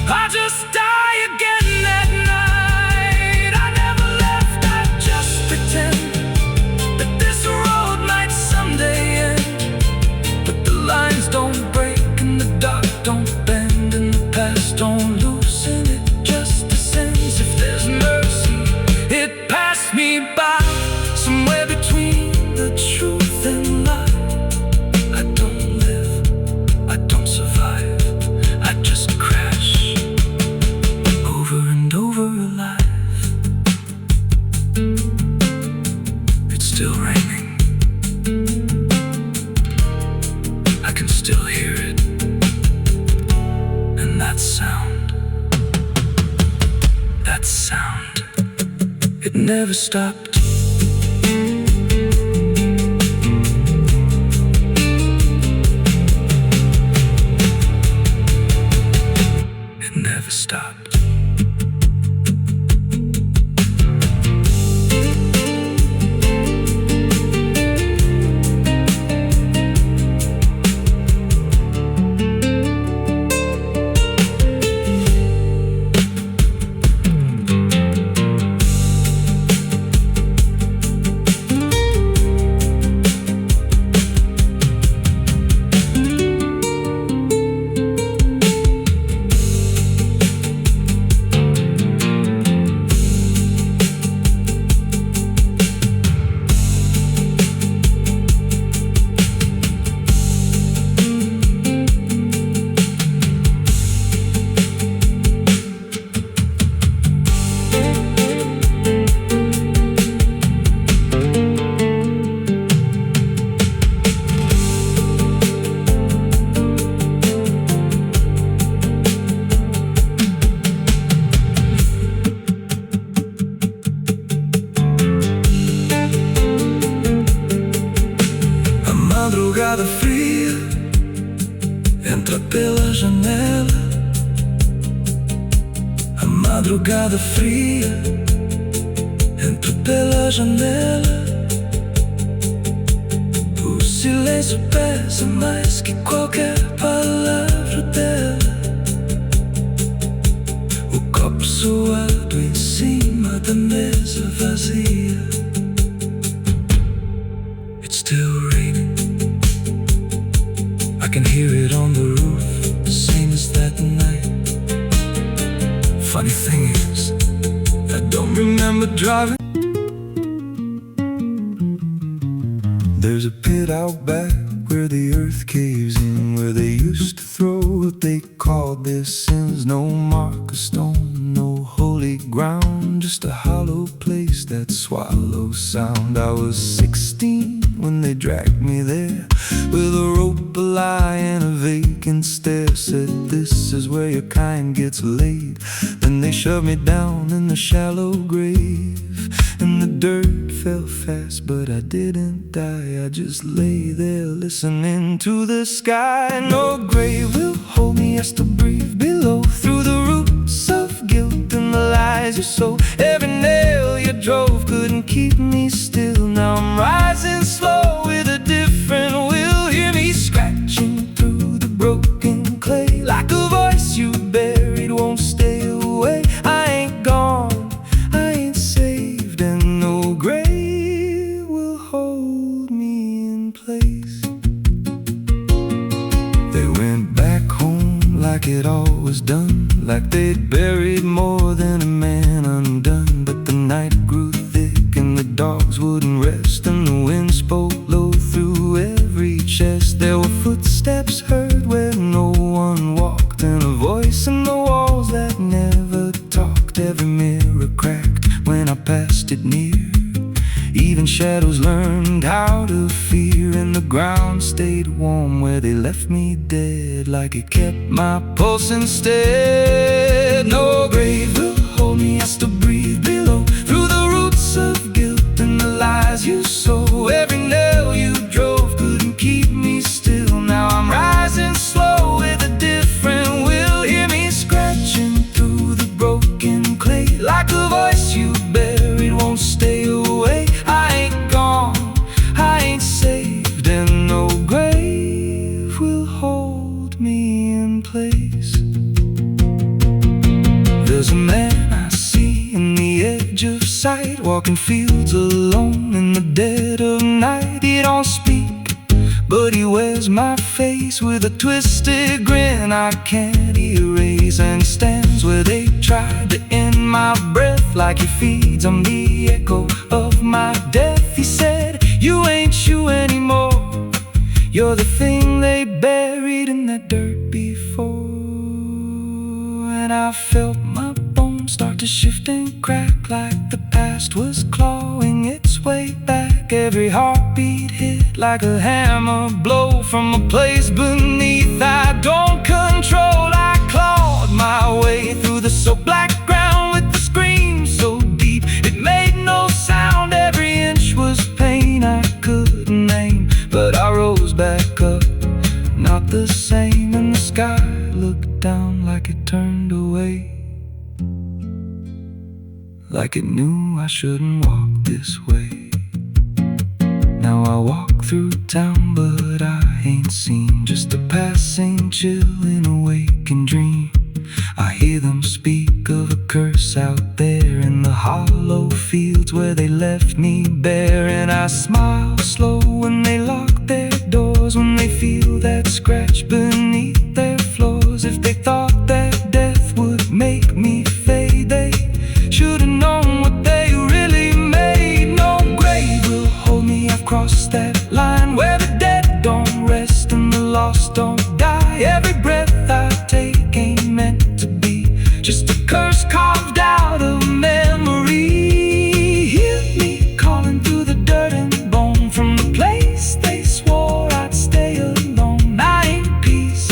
I just die again that night. I never left, I just pretend that this road might someday end. But the lines don't break and the dark don't bend, and the past don't loosen, it just descends. If there's mercy, it passed me by, somewhere between the truth and lie. I don't live, I don't survive, I just crash over and over alive. It's still raining, I can still hear it, and that sound, it never stopped. It never stopped. entra pela janela a madrugada fria. Entra pela janela, o silêncio pesa mais que qualquer palavra dela. O copo suado em cima da mesa vazia. It's still raining, I can hear it on the roof, same as that night. Funny thing is, I don't remember driving. There's a pit out back where the earth caves in, where they used to throw what they called their sins. No mark of stone, no holy ground, just a hollow place that swallows sound. I was 16 when they dragged me there, with a rope, a lie, and a vacant stare. Said, this is where your kind gets laid. Then they shoved me down in the shallow grave, and the dirt fell fast, but I didn't die. I just lay there listening to the sky. No grave will hold me, I still breathe below, through the roots of guilt and the lies you sow. Every nail you drove couldn't keep me still. Now I'm rising slow with a different will. Hear me scratching through the broken clay, like a voice you buried won't stay away. I ain't gone, I ain't saved, and no grave will hold me in place. They went back home like it all was done, like they'd buried more than a man undone. But the night grew thick and the dogs wouldn't rest, and the wind spoke low through every chest. There were footsteps heard where no one walked, and a voice in the walls that never talked. Every mirror cracked when I passed it near. Even shadows learned how to fear, and the ground stayed warm where they left me dead, like it kept my pulse instead. No grave will hold me, I still breathe below, through the roots of guilt and the lies you sow. Every nail you drove couldn't keep me still. Now I'm rising slow with a different will. Hear me scratching through the broken clay, like a voice you buried won't stay away. I ain't gone, I ain't saved, and no grave will hold me in place. There's a man I see in the edge of sight, walking fields alone in the dead of night. He don't speak, but he wears my face with a twisted grin I can't erase. And he stands where they tried to end my breath, like he feeds on the echo of my death. He said, you ain't you anymore, you're the thing they buried in that dirt before. And I felt my bones start to shift and crack, like the past was clawing its way back. Every heartbeat hit like a hammer blow from a place beneath I don't control. I clawed my way through the so black ground with the scream so deep it made no sound. Every inch was pain I couldn't name, but I rose back up, not the same. And the sky looked down like it turned away, like it knew I shouldn't walk this way. Now I walk through town, but I ain't seen, just a passing chill in a waking dream. I hear them speak of a curse out there in the hollow fields where they left me bare. And I smile slow when they lock their doors, when they feel that scratch beneath their floors. If they thought that death would make me fade, they should've known what they really made. No grave will hold me, I've crossed that line where the dead don't rest and the lost don't die. Every breath I take ain't meant to be, just a curse carved out of memory. Hear me calling through the dirt and bone, from the place they swore I'd stay alone. I ain't peace,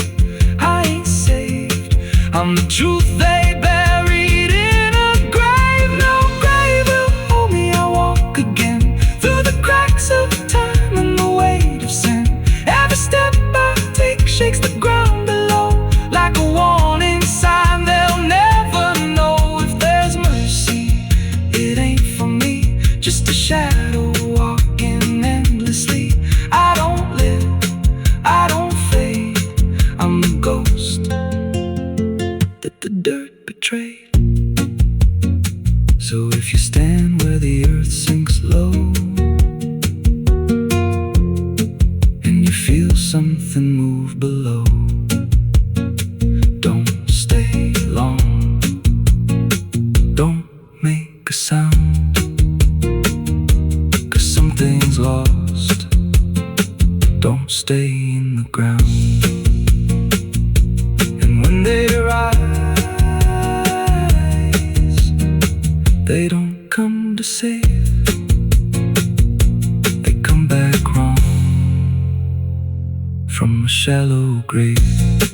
I ain't saved, I'm the truth they buried in a grave. No grave will hold me, I walk again through the cracks of time and the weight of sin. Every step I take shakes the ground below. lost don't stay in the ground. And when they rise, they don't come to save, they come back wrong from a shallow grave.